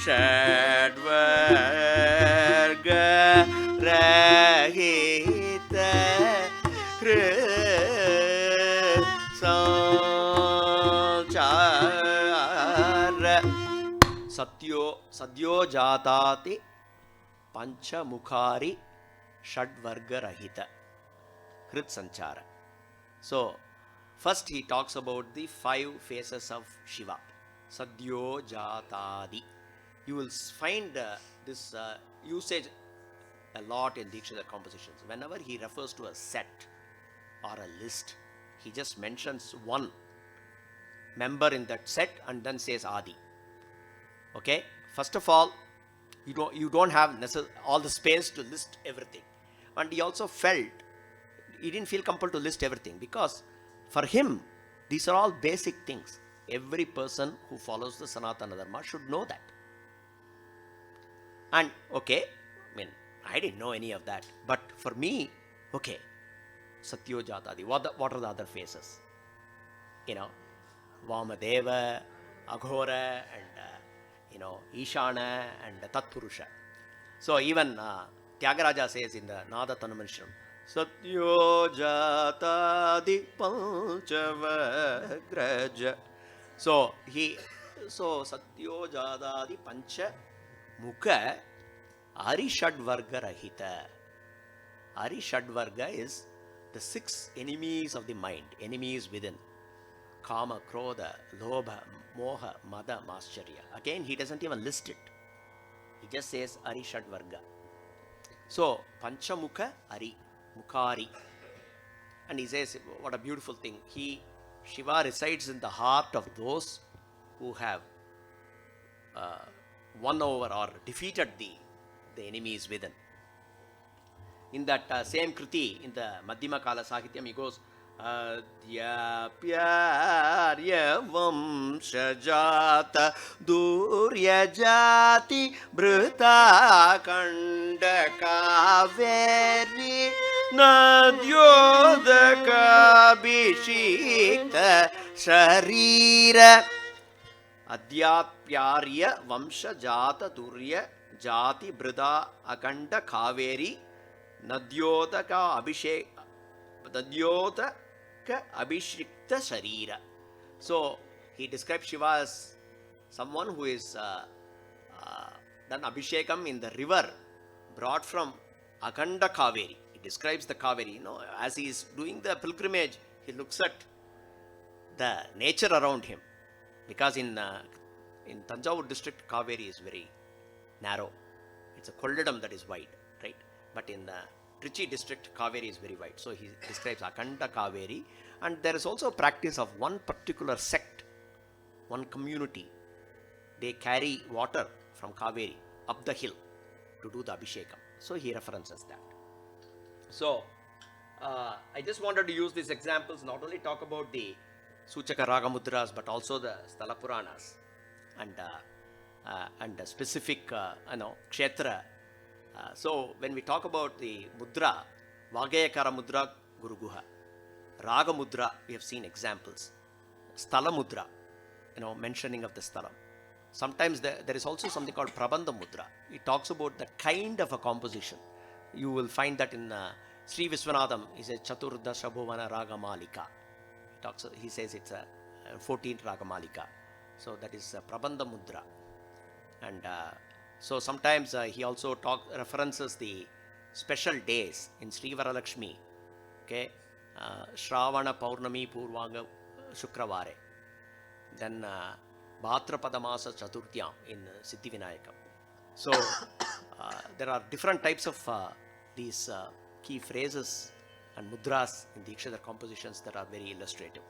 षड्वर्गा रहित संचार सद्यो जाताति पंचमुखारी षड्वर्ga rahita Krit Sanchara. So, first he talks about the 5 phases of Shiva. Sadhyo Jatadi. You will find this usage a lot in Dikshadhar compositions. Whenever he refers to a set or a list, he just mentions one member in that set and then says Adi. Okay? First of all, you don't have all the space to list everything. And he also felt, he didn't feel compelled to list everything because for him, these are all basic things. Every person who follows the Sanatana Dharma should know that. And okay, I mean, I didn't know any of that. But for me, okay, Satyo Jatadi, what are the other phases? Vamadeva, Aghora, and Ishana and Tatpurusha. So even Tyagaraja says in the Nada Tanumanishram, Satyo Jatadi Panchavagraja. So Satyo Jatadi Pancha Mukha Arishadvarga Rahita. Arishadvarga is the 6 enemies of the mind, enemies within. Kama, Krodha, Lobha, Moha, Mada, Mascharya. Again, he doesn't even list it. He just says Arishadvarga. So, Panchamukha Ari, Mukari. And he says, what a beautiful thing. Shiva resides in the heart of those who have won over or defeated the enemies within. In that same Kriti, in the Madhyama Kala Sahityam, he goes, Adya Pyarya Vamshajata Durya Jati Brita Kanda Kaveri Nadyodaka Bhishikta Sharira Adhyapyarya Vamshajata Durya Jati Brita Akanda Kaveri Nadyodaka Abhishikta Sharira. So he describes Shiva as someone who is done Abhishekam in the river brought from Akanda Kaveri. He describes the Kaveri. As he is doing the pilgrimage, he looks at the nature around him. Because in Tanjavur district, Kaveri is very narrow. It's a kolladam that is wide, right? But in the Trichy district, Kaveri is very wide. So he describes Akanda Kaveri. And there is also a practice of one particular sect, one community. They carry water from Kaveri up the hill to do the Abhishekam. So he references that. So I just wanted to use these examples, not only talk about the Suchaka Raga Mudras, but also the Sthala Puranas and the specific, Kshetra. So when we talk about the mudra, Vagayakara mudra, Guru Guha. Raga mudra, we have seen examples. Sthala mudra, mentioning of the sthalam. Sometimes there is also something called Prabandha mudra. It talks about the kind of a composition. You will find that in Sri Viswanathan, he says Chaturdasha Bhuvana Raga Malika. He says it's a 14th Raga Malika. So that is Prabandha mudra. And so sometimes he also references the special days in Sri Varalakshmi. Okay, Shravana Paurnami Purvanga Shukravare. Then Bhadrapada Chaturthyam in Siddhi Vinayakam. So there are different types of these key phrases and mudras in the Dikshadhar compositions that are very illustrative.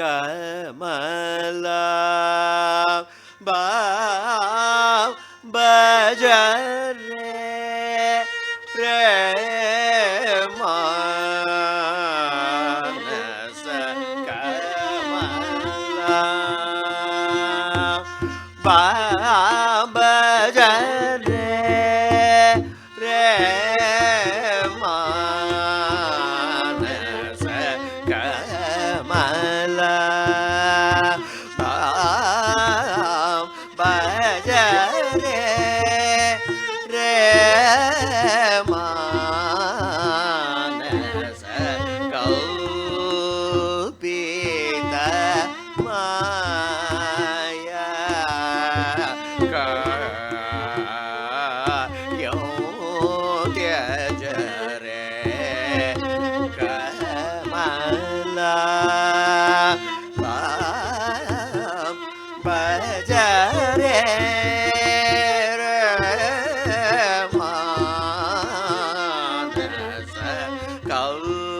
Kamala Bajare Premanasa Kamala Bajare Premanasa Kamala Bajare Manasa Kalpita Maya Kayotyajare Kamala Bajare Manasa Kalpita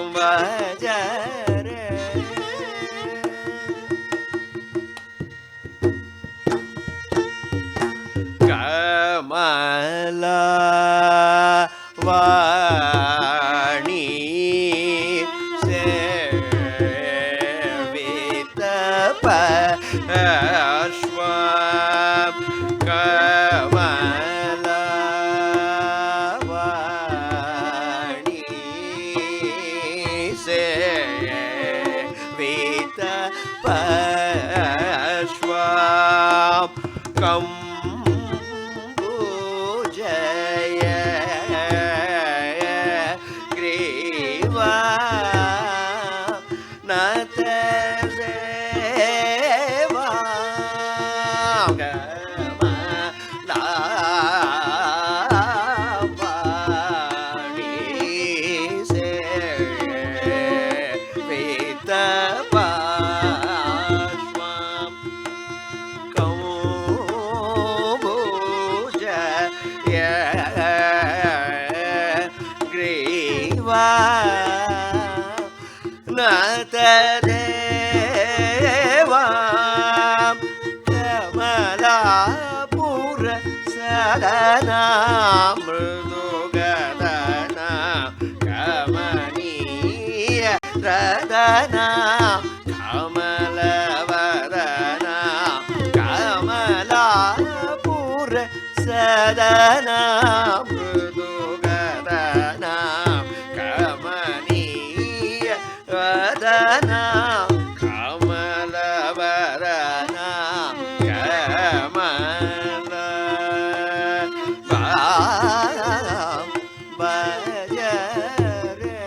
Maya Kamala Vani Sevita Pashwam Kamala Vani Sevita Pashwam Jaya Griva Natazeva Kamalabani Sevita Pashwam Griva Natadeva Kamalapura Sadana Mrudugadana Kamaniya Radana Kamalavadana Kamalapura Sadana Mrudugadana Kamaniya Radana Kamalavadana Kamala Bajare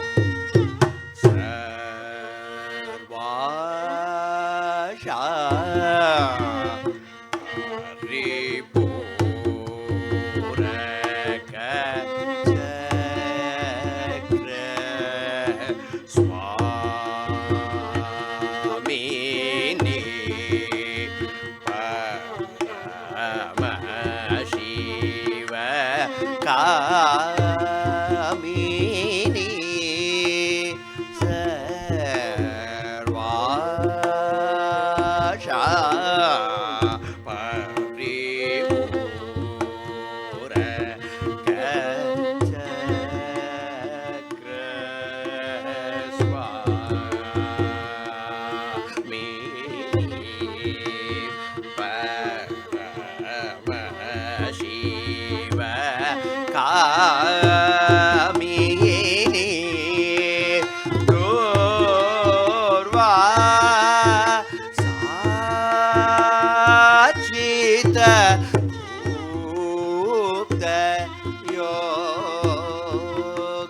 Kamini Sarvasha Paripura Kachakra Swami Paramashiva Kamini Durva Sachita Gupta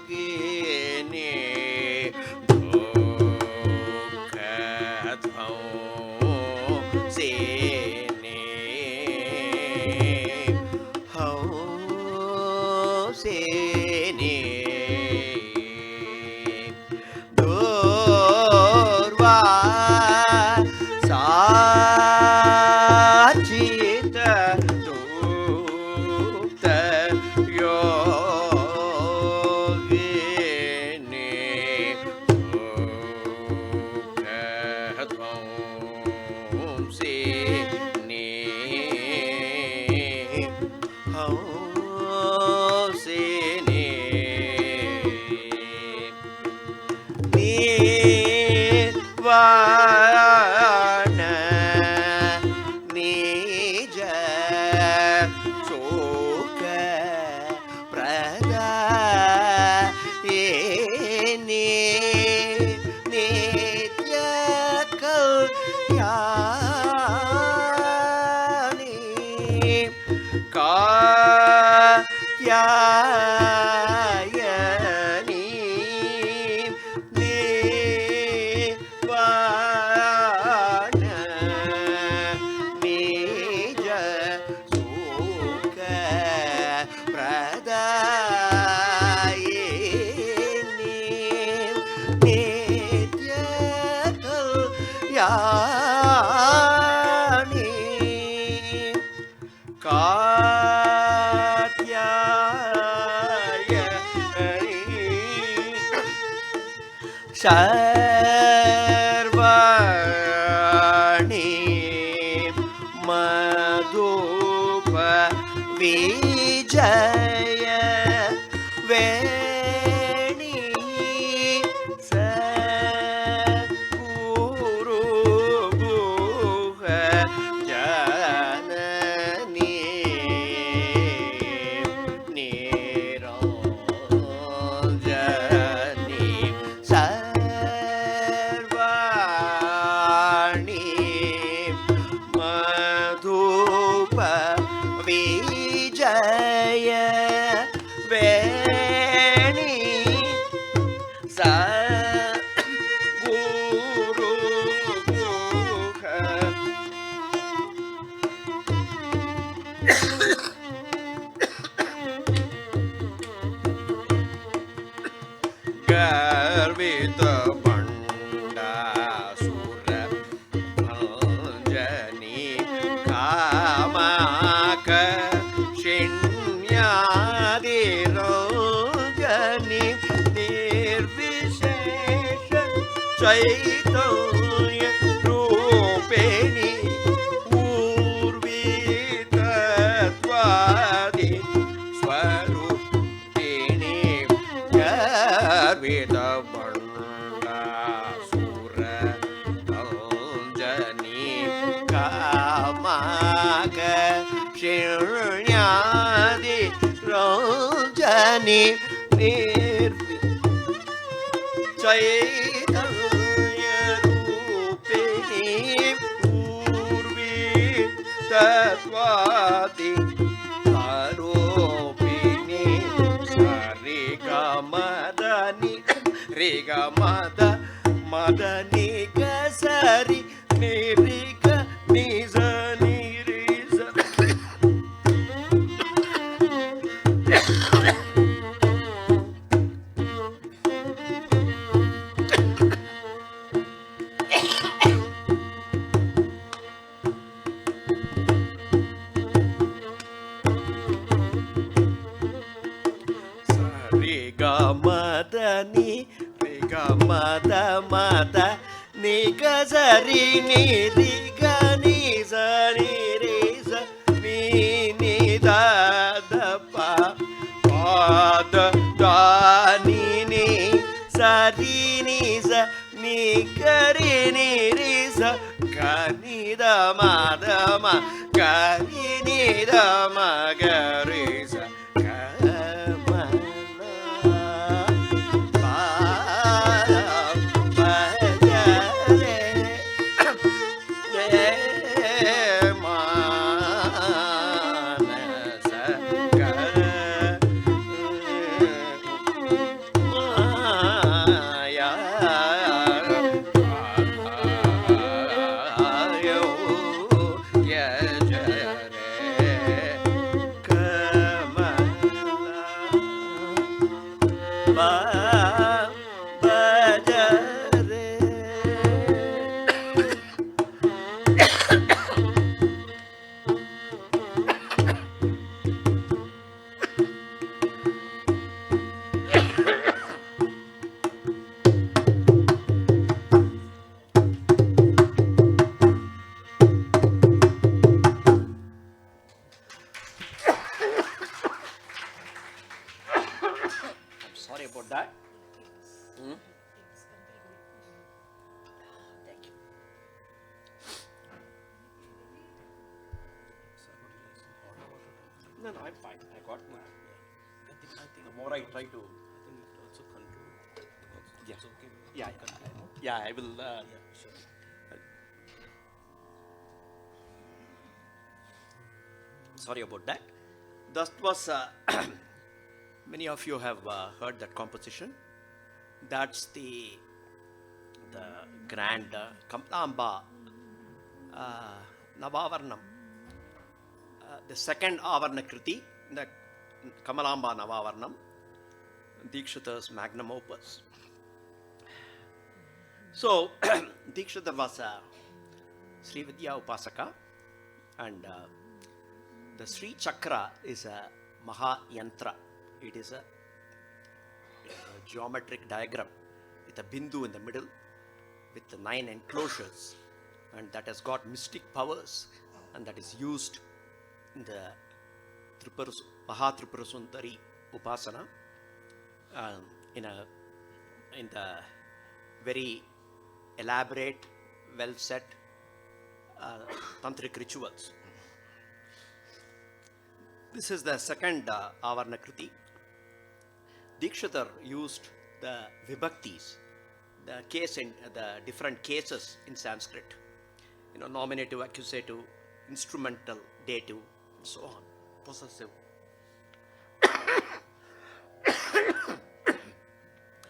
Yogini Dukhatham Sini How सेने दूर्वा साचित दूत योगिनी सर्वाणि मधुप विजय वेणी सद्गुरु गुह जननी निरञ्जनी सर्वाणि मधुप विजय वेणी सद्गुरु गुह गर्वित पंडासुर भंजनी कामाक शिण्यादिरोजनी निर्विशेष चैतन्य रूपिणी ऊर्वितत्वादि स्वरूपिणी गर्वित पंडासुर भंजनी कामाक शिण्यादि रोजनी चैतन्य रूपिणी पूर्वितत्वादि आरोपिणी सरिगमदनि रिगमद मदनि गसरि निरिग निज निरिज रिगमदनि रिगमद मद निगसरि निरिग निज निरिज नि निद प पद दानि नि सरि निज निगरि निरिज गनिद मद म गरि निद म गरिज bhajare. I'm sorry about that. Hmm? Thank you. No, I'm fine. I got one. The more I try to. Yeah. Yeah, I will. Sorry about that. That was. Many of you have heard that composition. That's the grand Kamlamba Navavarnam. The second Avarna Kriti, the Kamalamba Navavarnam, Dikshita's magnum opus. So, Dikshita was a Sri Vidya Upasaka, and the Sri Chakra is a Maha Yantra. It is a geometric diagram with a bindu in the middle with the 9 enclosures, and that has got mystic powers, and that is used in the Maha Tripurasundari Upasana in the very elaborate, well set tantric rituals. This is the second Avarna Kriti. Dikshitar used the vibhaktis, the different cases in Sanskrit, nominative, accusative, instrumental, dative, and so on, possessive.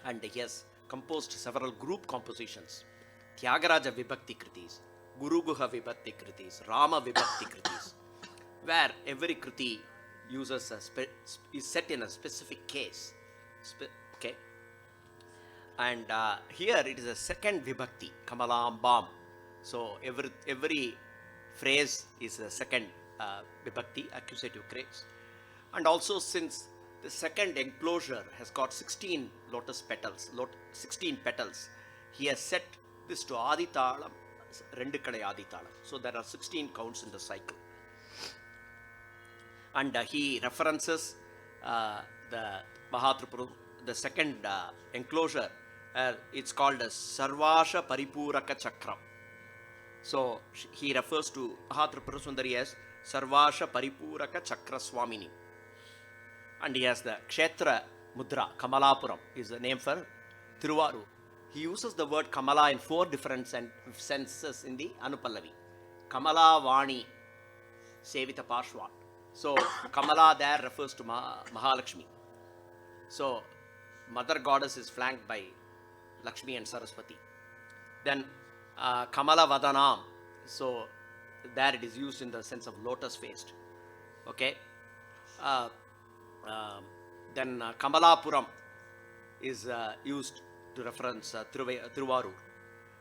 And he has composed several group compositions, Tyagaraja Vibhakti Kritis, Guruguha Vibhakti Kritis, Rama Vibhakti Kritis, where every Kriti uses is set in a specific case. Okay, and here it is a second Vibhakti, Kamalambam. So every phrase is a second Vibhakti, accusative case. And also, since the second enclosure has got 16 lotus petals, 16 petals, he has set this to Aditalam, Rendukadai Aditalam. So there are 16 counts in the cycle. And he references the Mahatripura, the second enclosure. It's called as Sarvasha Paripuraka Chakram. So he refers to Mahatripura Sundari as Sarvasha Paripuraka Chakra Swamini. And he has the Kshetra Mudra, Kamalapuram is the name for Thiruvarur. He uses the word Kamala in 4 different senses in the Anupallavi. Kamala Vani Sevita Parshva. So Kamala there refers to Mahalakshmi. So Mother Goddess is flanked by Lakshmi and Saraswati. Then Kamala Vadanam. So there it is used in the sense of lotus faced. Okay. Then Kamalapuram is used to reference Thiruvarur.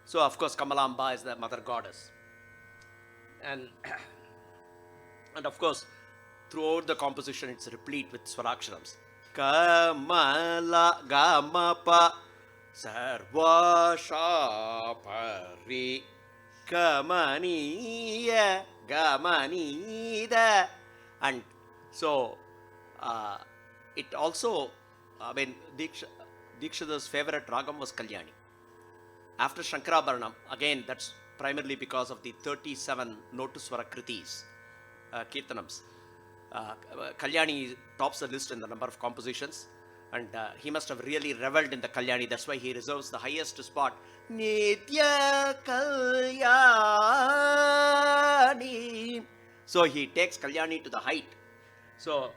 So of course Kamalamba is the Mother Goddess. And of course throughout the composition it's replete with Swarasharams. Kamala Gamapa Sarvasha Pari Kamaniya Gamanida. And so it also, Dikshita's favorite ragam was Kalyani. After Shankarabharanam, again that's primarily because of the 37 Notuswara Kritis, Kirtanams. Kalyani tops the list in the number of compositions, and he must have really reveled in the Kalyani. That's why he reserves the highest spot. Nitya Kalyani. So he takes Kalyani to the height. So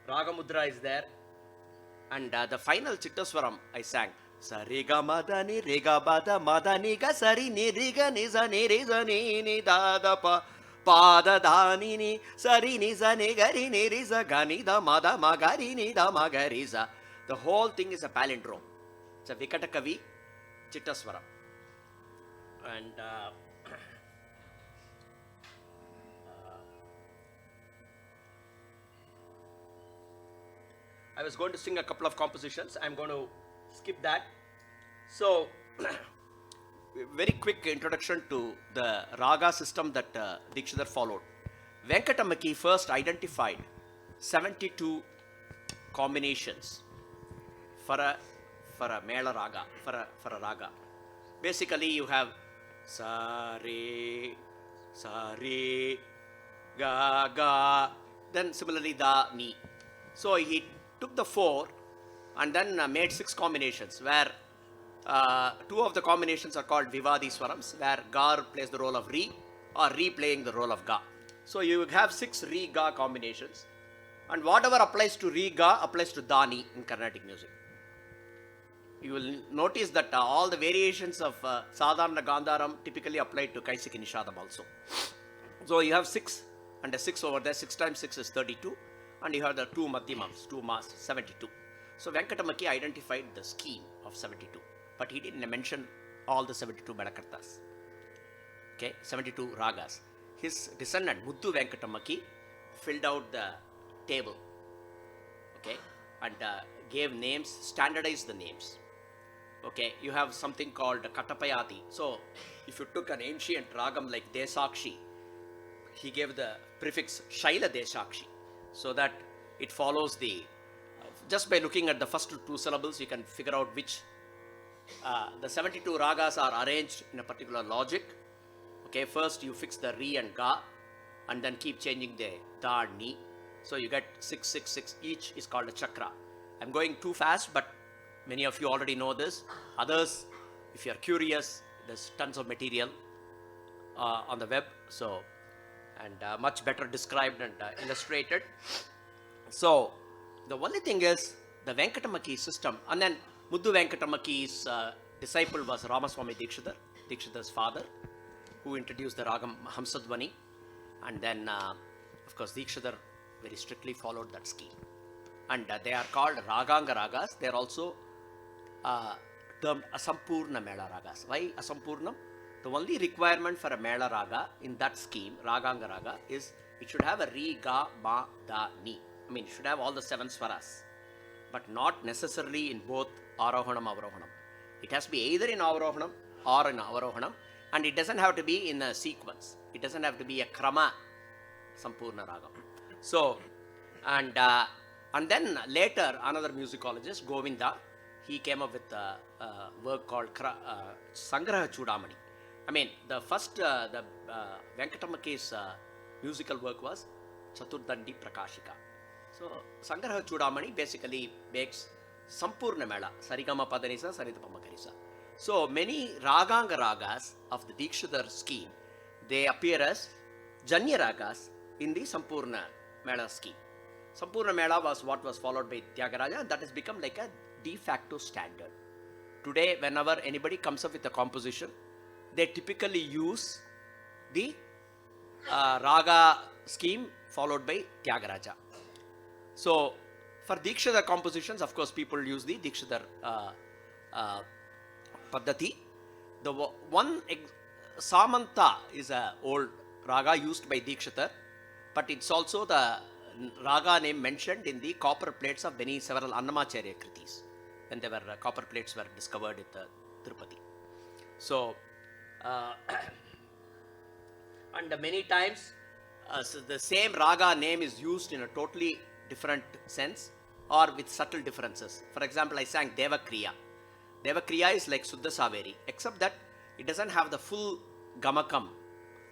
Ragamudra is there, and the final Chittaswaram I sang. Sariga madani riga bada madani ga sari ni riga niza ni riza ni ni da da pa pada dani ni sari niza ni gari ni riza gani da mada magari ni da magariza The whole thing is a palindrome. It's a Vikatakavi Chittaswaram. And I was going to sing a couple of compositions. I'm going to skip that. So, very quick introduction to the raga system that Dikshidhar followed. Venkatamaki first identified 72 combinations for a mela raga, for a raga. Basically, you have sa re, ga ga, then similarly da ni. So he took the 4 and then made 6 combinations where 2 of the combinations are called Vivadi Swarams, where Ga plays the role of Re or Re playing the role of Ga. So you have 6 Re Ga combinations, and whatever applies to Re Ga applies to Dani in Carnatic music. You will notice that all the variations of Sadharana Gandharam typically apply to Kaisiki Nishadam also. So you have 6 and a 6 over there. 6 times 6 is 32, and you have the 2 Madhyamams, 2 Mas, 72. So Venkatamaki identified the scheme of 72, but he didn't mention all the 72 Badakartas. Okay, 72 ragas. His descendant Muthu Venkatamaki filled out the table, okay, and gave names, standardized the names. Okay, you have something called Katapayati. So if you took an ancient ragam like Desakshi, he gave the prefix Shaila Desakshi, so that it follows the, just by looking at the first 2 syllables, you can figure out which, the 72 ragas are arranged in a particular logic. Okay, first you fix the Re and Ga, and then keep changing the Da and Ni. So you get 6, 6, 6, each is called a chakra. I'm going too fast, but many of you already know this. Others, if you are curious, there's tons of material on the web, so, and much better described and illustrated. So the only thing is the Venkatamaki system, and then Muddu Venkatamaki's disciple was Ramaswamy Dikshidhar, Dikshidhar's father, who introduced the ragam Hamsadvani, and then of course Dikshidhar very strictly followed that scheme. And they are called Raganga Ragas. They are also termed Asampurna Mela Ragas. Why Asampurnam? The only requirement for a Mela Raga in that scheme, Raganga Raga, is it should have a Re, Ga, Ma, Da, Ni. I mean, it should have all the 7 swaras, but not necessarily in both Arohanam, Avarohanam. It has to be either in Avarohanam or in Avarohanam, and it doesn't have to be in a sequence. It doesn't have to be a Krama Sampurna Raga. So, and then later another musicologist, Govinda, he came up with a work called Sangraha Chudamani. I mean, the first, the Venkatamaki's musical work was Chaturdandi Prakashika. So, Sangraha Chudamani basically makes Sampurna Mela, Sarigama Padanisa, Saritapama Karisa. So, many Raganga Ragas of the Dikshidhar scheme, they appear as Janya Ragas in the Sampurna Mela scheme. Sampurna Mela was what was followed by Tyagaraja, and that has become like a de facto standard. Today, whenever anybody comes up with a composition, they typically use the Raga scheme followed by Tyagaraja. So, for Dikshidhar compositions, of course, people use the Dikshidhar Paddhati. The one Samanta is an old raga used by Dikshidhar, but it's also the raga name mentioned in the copper plates of many several Annamacharya Kritis, when there were copper plates were discovered at Tirupati. So, and many times so the same raga name is used in a totally different sense or with subtle differences. For example, I sang Devakriya. Devakriya is like Suddha Saveri, except that it doesn't have the full gamakam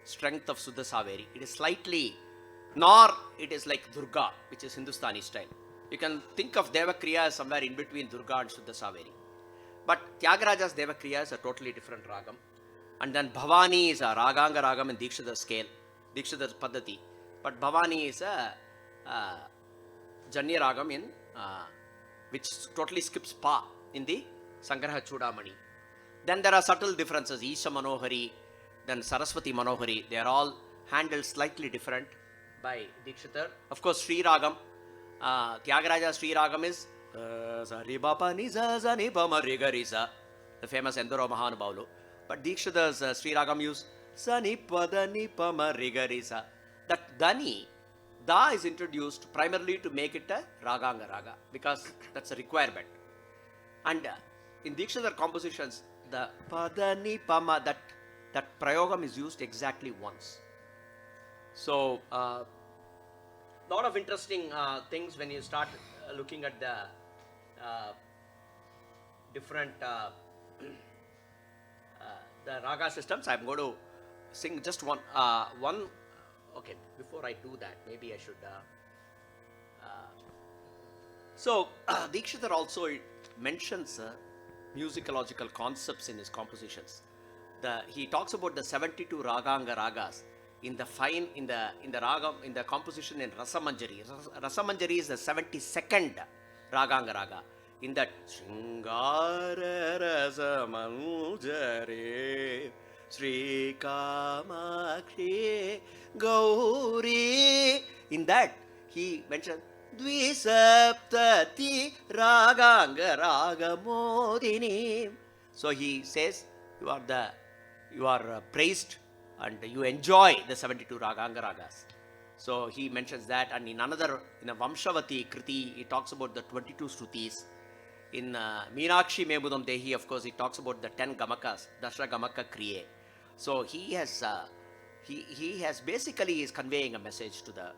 strength of Suddha Saveri. It is slightly, nor it is like Durga, which is Hindustani style. You can think of Devakriya as somewhere in between Durga and Suddha Saveri. But Tyagaraja's Devakriya is a totally different ragam. And then Bhavani is a Raganga ragam in Dikshidhar scale, Dikshidhar Paddhati. But Bhavani is a Janya ragam in which totally skips Pa in the Sangraha Chudamani. Then there are subtle differences. Isha Manohari, then Saraswati Manohari. They are all handled slightly different by Dikshidhar. Of course, Sri Ragam, Tyagaraja Sri Ragam is Sa ri ba pa ni sa ni pa ma ri ga ri sa. The famous Endoro Mahanubhavulu. But Dikshitar's Sri Ragam use sa ni pa da ni pa ma ri ga ri sa. That dani, da is introduced primarily to make it a Raganga Raga because that's a requirement. And in Dikshitar compositions, the pa da ni pa ma, that prayogam is used exactly once. So, lot of interesting things when you start looking at the different the raga systems. I'm going to sing just one. Okay, before I do that, maybe I should. So, Dikshitar also mentions musicological concepts in his compositions. He talks about the 72 raganga ragas in the ragam, in the composition in Rasamanjari. Rasamanjari is the 72nd raganga raga. In that Shringara Rasamanjari Sri Kamakshi Gauri. In that he mentioned Dvisaptati Raganga Ragamodini. So he says you are praised and you enjoy the 72 Raganga Ragas. So he mentions that, and in a Vamshavati Kriti, he talks about the 22 Shrutis. In Meenakshi Mebudam Dehi, of course, he talks about the 10 Gamakas, Dasha Gamaka Kriye. So he has basically is conveying a message to the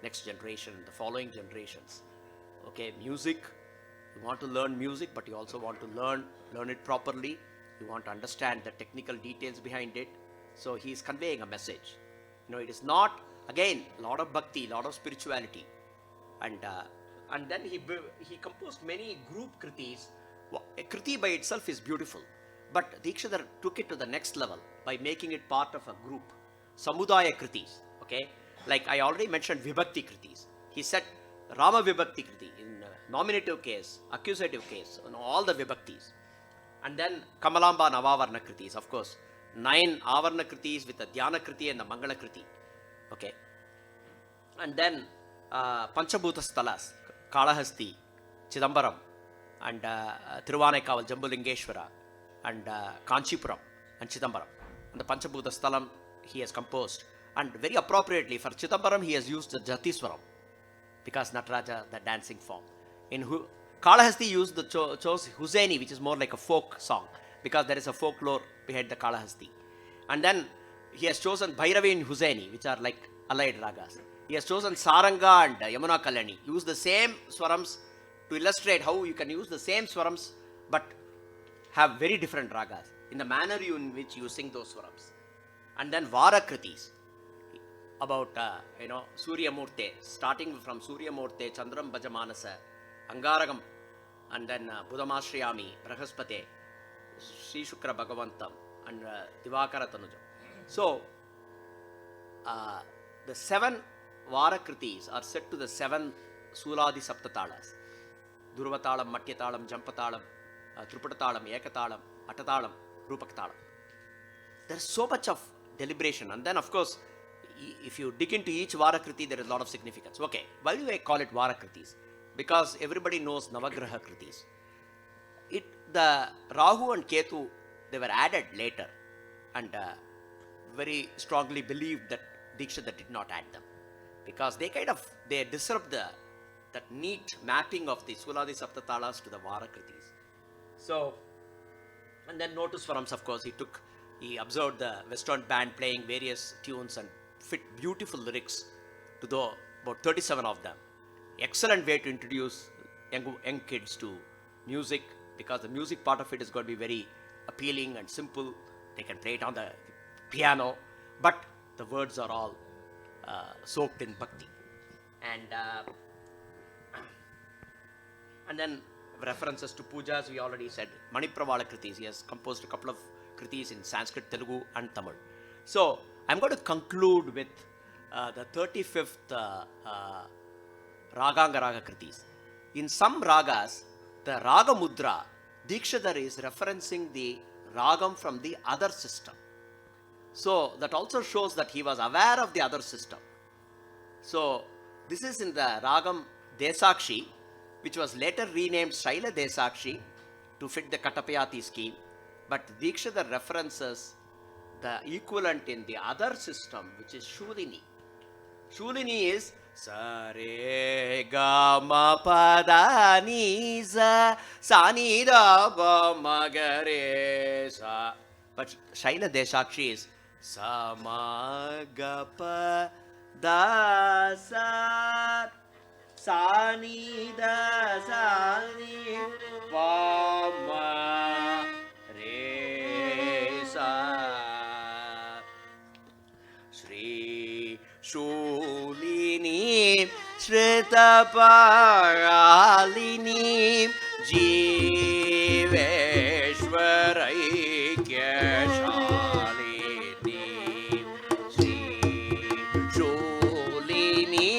next generation, the following generations. Okay, music, you want to learn music, but you also want to learn it properly. You want to understand the technical details behind it. So he is conveying a message. It is not, again, a lot of bhakti, a lot of spirituality. And then he composed many group kritis. A kriti by itself is beautiful, but Dikshitar took it to the next level by making it part of a group. Samudaya kritis, okay? Like I already mentioned Vibhakti kritis. He said Rama Vibhakti kriti in nominative case, accusative case, all the Vibhaktis. And then Kamalamba Navavarna kritis, of course. 9 Avarna kritis with the Dhyana kriti and the Mangala kriti. Okay. And then Panchabhuta Stalas, Kalahasti, Chidambaram, and Thiruvanekaval, Jambulingeshwara, and Kanchipuram, and Chidambaram. And the Panchabhuta Stalam he has composed. And very appropriately for Chidambaram he has used the Jatiswaram, because Nataraja, the dancing form. In Kalahasti chose Husaini, which is more like a folk song, because there is a folklore behind the Kalahasti. And then he has chosen Bhairavi and Husaini, which are like allied ragas. He has chosen Saranga and Yamuna Kalyani. Use the same swarams to illustrate how you can use the same swarams but have very different ragas in the manner in which you sing those swarams. And then Vara Kritis about Surya Murte, starting from Surya Murte, Chandram Bhajamanasa, Angaragam, and then Budhamashriyami, Brahaspate, Sri Shukra Bhagavantam, and Divakara Tanujam. So, the 7 Vara Kritis are set to the 7 Suladi Saptatalas. Durvatalam, Matyatalam, Jampatalam, Trupatatalam, Ekatalam, Atatalam, Rupakatalam. There's so much of deliberation. And then, of course, if you dig into each Vara Kriti, there is a lot of significance. Okay, why do I call it Vara Kritis? Because everybody knows Navagraha Kritis. The Rahu and Ketu, they were added later, and very strongly believed that Dikshitar did not add them, because they disrupt that neat mapping of the Suladi Saptatalas to the Vara Kritis. So, and then Notus Swarams, of course, he observed the Western band playing various tunes and fit beautiful lyrics to about 37 of them. Excellent way to introduce young kids to music, because the music part of it is going to be very appealing and simple. They can play it on the piano, but the words are all soaked in bhakti. And then references to pujas, we already said. Manipravala Kritis, he has composed a couple of Kritis in Sanskrit, Telugu and Tamil. So, I'm going to conclude with the 35th Raganga Raga Kritis. In some ragas, the Raga Mudra, Dikshitar is referencing the Ragam from the other system. So, that also shows that he was aware of the other system. So, this is in the Ragam Desakshi, which was later renamed Shaila Desakshi to fit the Katapayati scheme. But Dikshidhar references the equivalent in the other system, which is Shulini. Shulini is sa re ga ma pa da ni sa sa ni da ba ma ga re sa. But Shaila Desakshi is sa ma ga pa da sa sa ni da sa ni pa ma re sa. Shri Shulini Shritaparalini Jiveshwaraikya-shalini Shri Shulini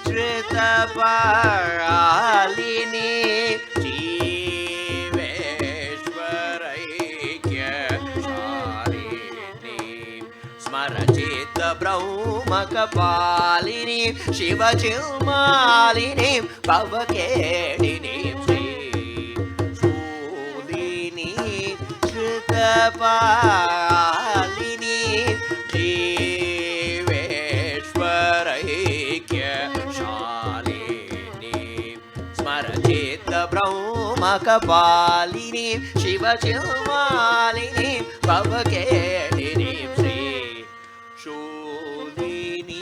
Shritaparalini Jiveshwaraikya-shalini Smarachita Brahmakapalini Shivachilmalini Pavakedini Sri Shulini Shritaparalini Jiveshwaraikya-shalini Smarachita Brahmakapalini Shivachilmalini Pavakedini Sri Shulini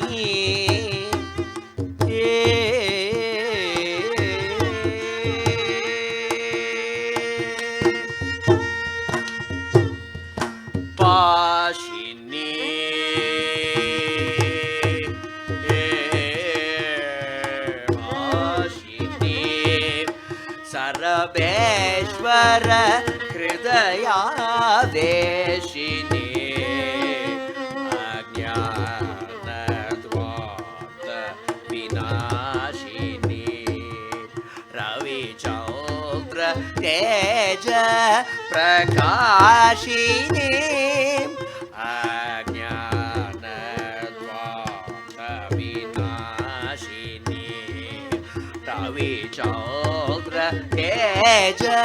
Pashini Pashini Sarabeshwara Hridaya Deshini Ajnanadvata Vinashini Ravi Chandra Teja Prakashini Ajnanadvata Vinashini Ravi Chandra Teja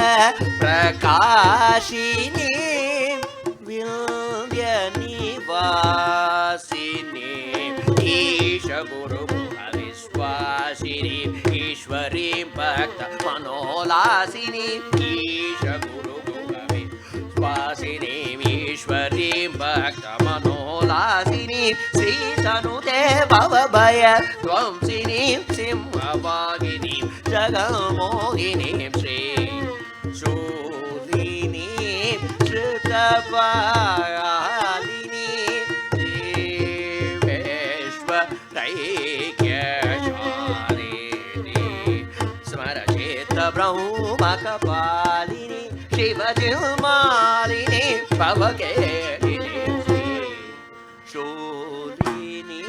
Prakashini Vindhya Nivasini Isha Guru Bhuviswasini Ishwari Bhakta Manolasini Isha Guru Bhuviswasini Ishwari Bhakta Manolasini Sri Tanute Bhavabhaya Tvamsini Simhavagini Jagamohini Sri Shulini Shritaparalini Jiveshwaraikya-shalini Smarachita Brahmakapalini Shivachilmalini Pavakedini Sri Shulini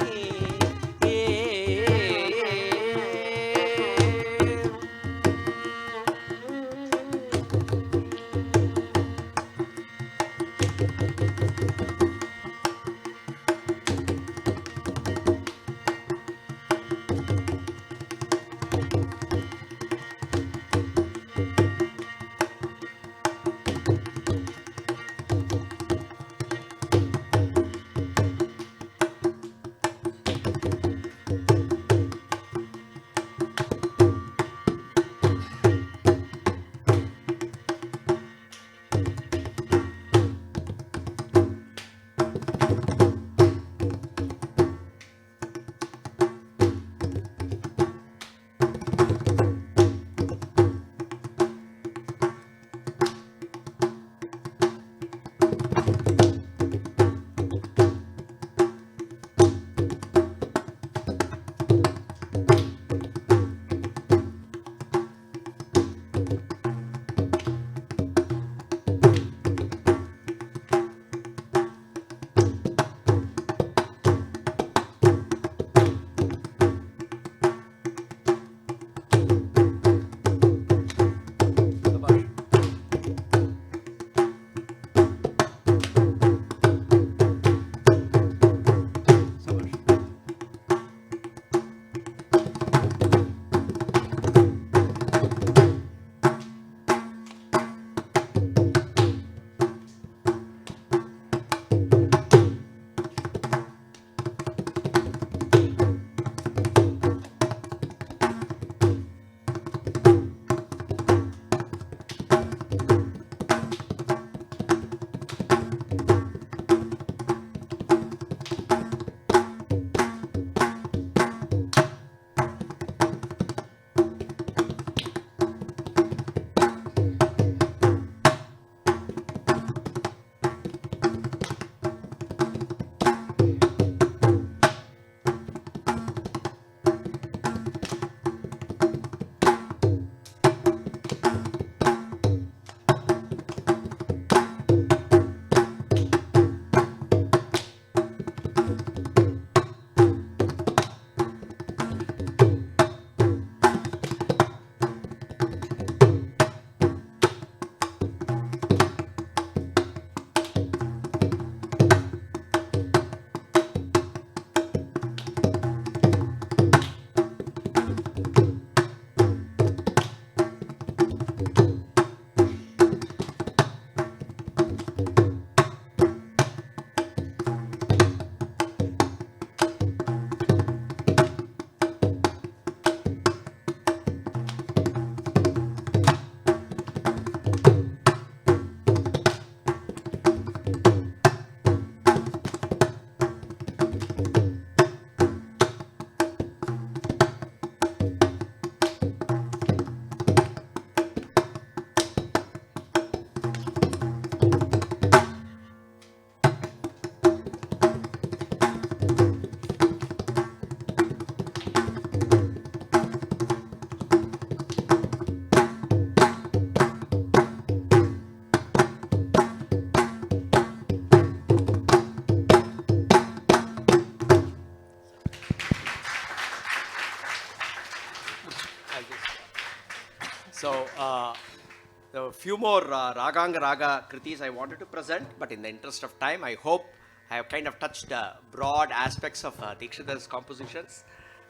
So, a few more Raganga Raga Kritis I wanted to present, but in the interest of time, I hope I have kind of touched broad aspects of Dikshitar's compositions.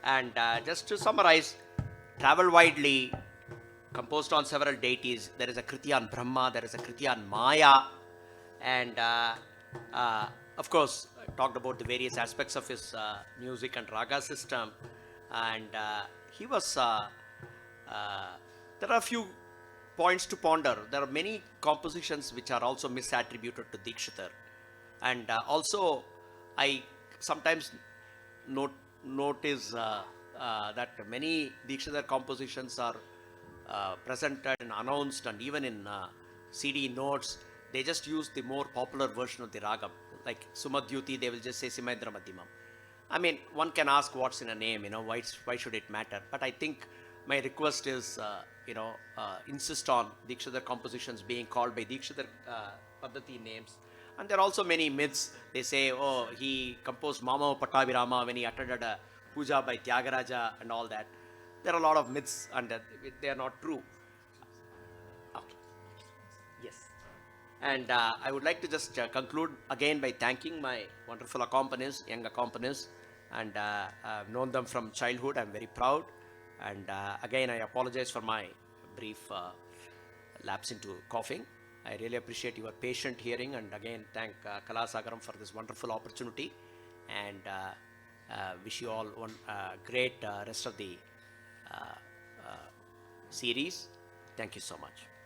And just to summarize, travel widely, composed on several deities. There is a Kriti on Brahma, there is a Kriti on Maya, and of course, I talked about the various aspects of his music and raga system. And he was, there are a few points to ponder. There are many compositions which are also misattributed to Dikshitar. And also, I sometimes notice that many Dikshitar compositions are presented and announced, and even in CD notes, they just use the more popular version of the ragam. Like Sumadhyuti, they will just say Simendra Madhyamam. I mean, one can ask what's in a name, why should it matter? But I think my request is, insist on Dikshitar compositions being called by Dikshitar Paddhati names. And there are also many myths. They say, oh, he composed Mama Pattavirama when he attended a puja by Tyagaraja and all that. There are a lot of myths, and they are not true. Okay. Yes. And I would like to just conclude again by thanking my wonderful accompanists, young accompanists, and I've known them from childhood. I'm very proud. And again, I apologize for my brief lapse into coughing. I really appreciate your patient hearing, and again thank Kalasagram for this wonderful opportunity, and wish you all one great rest of the series. Thank you so much.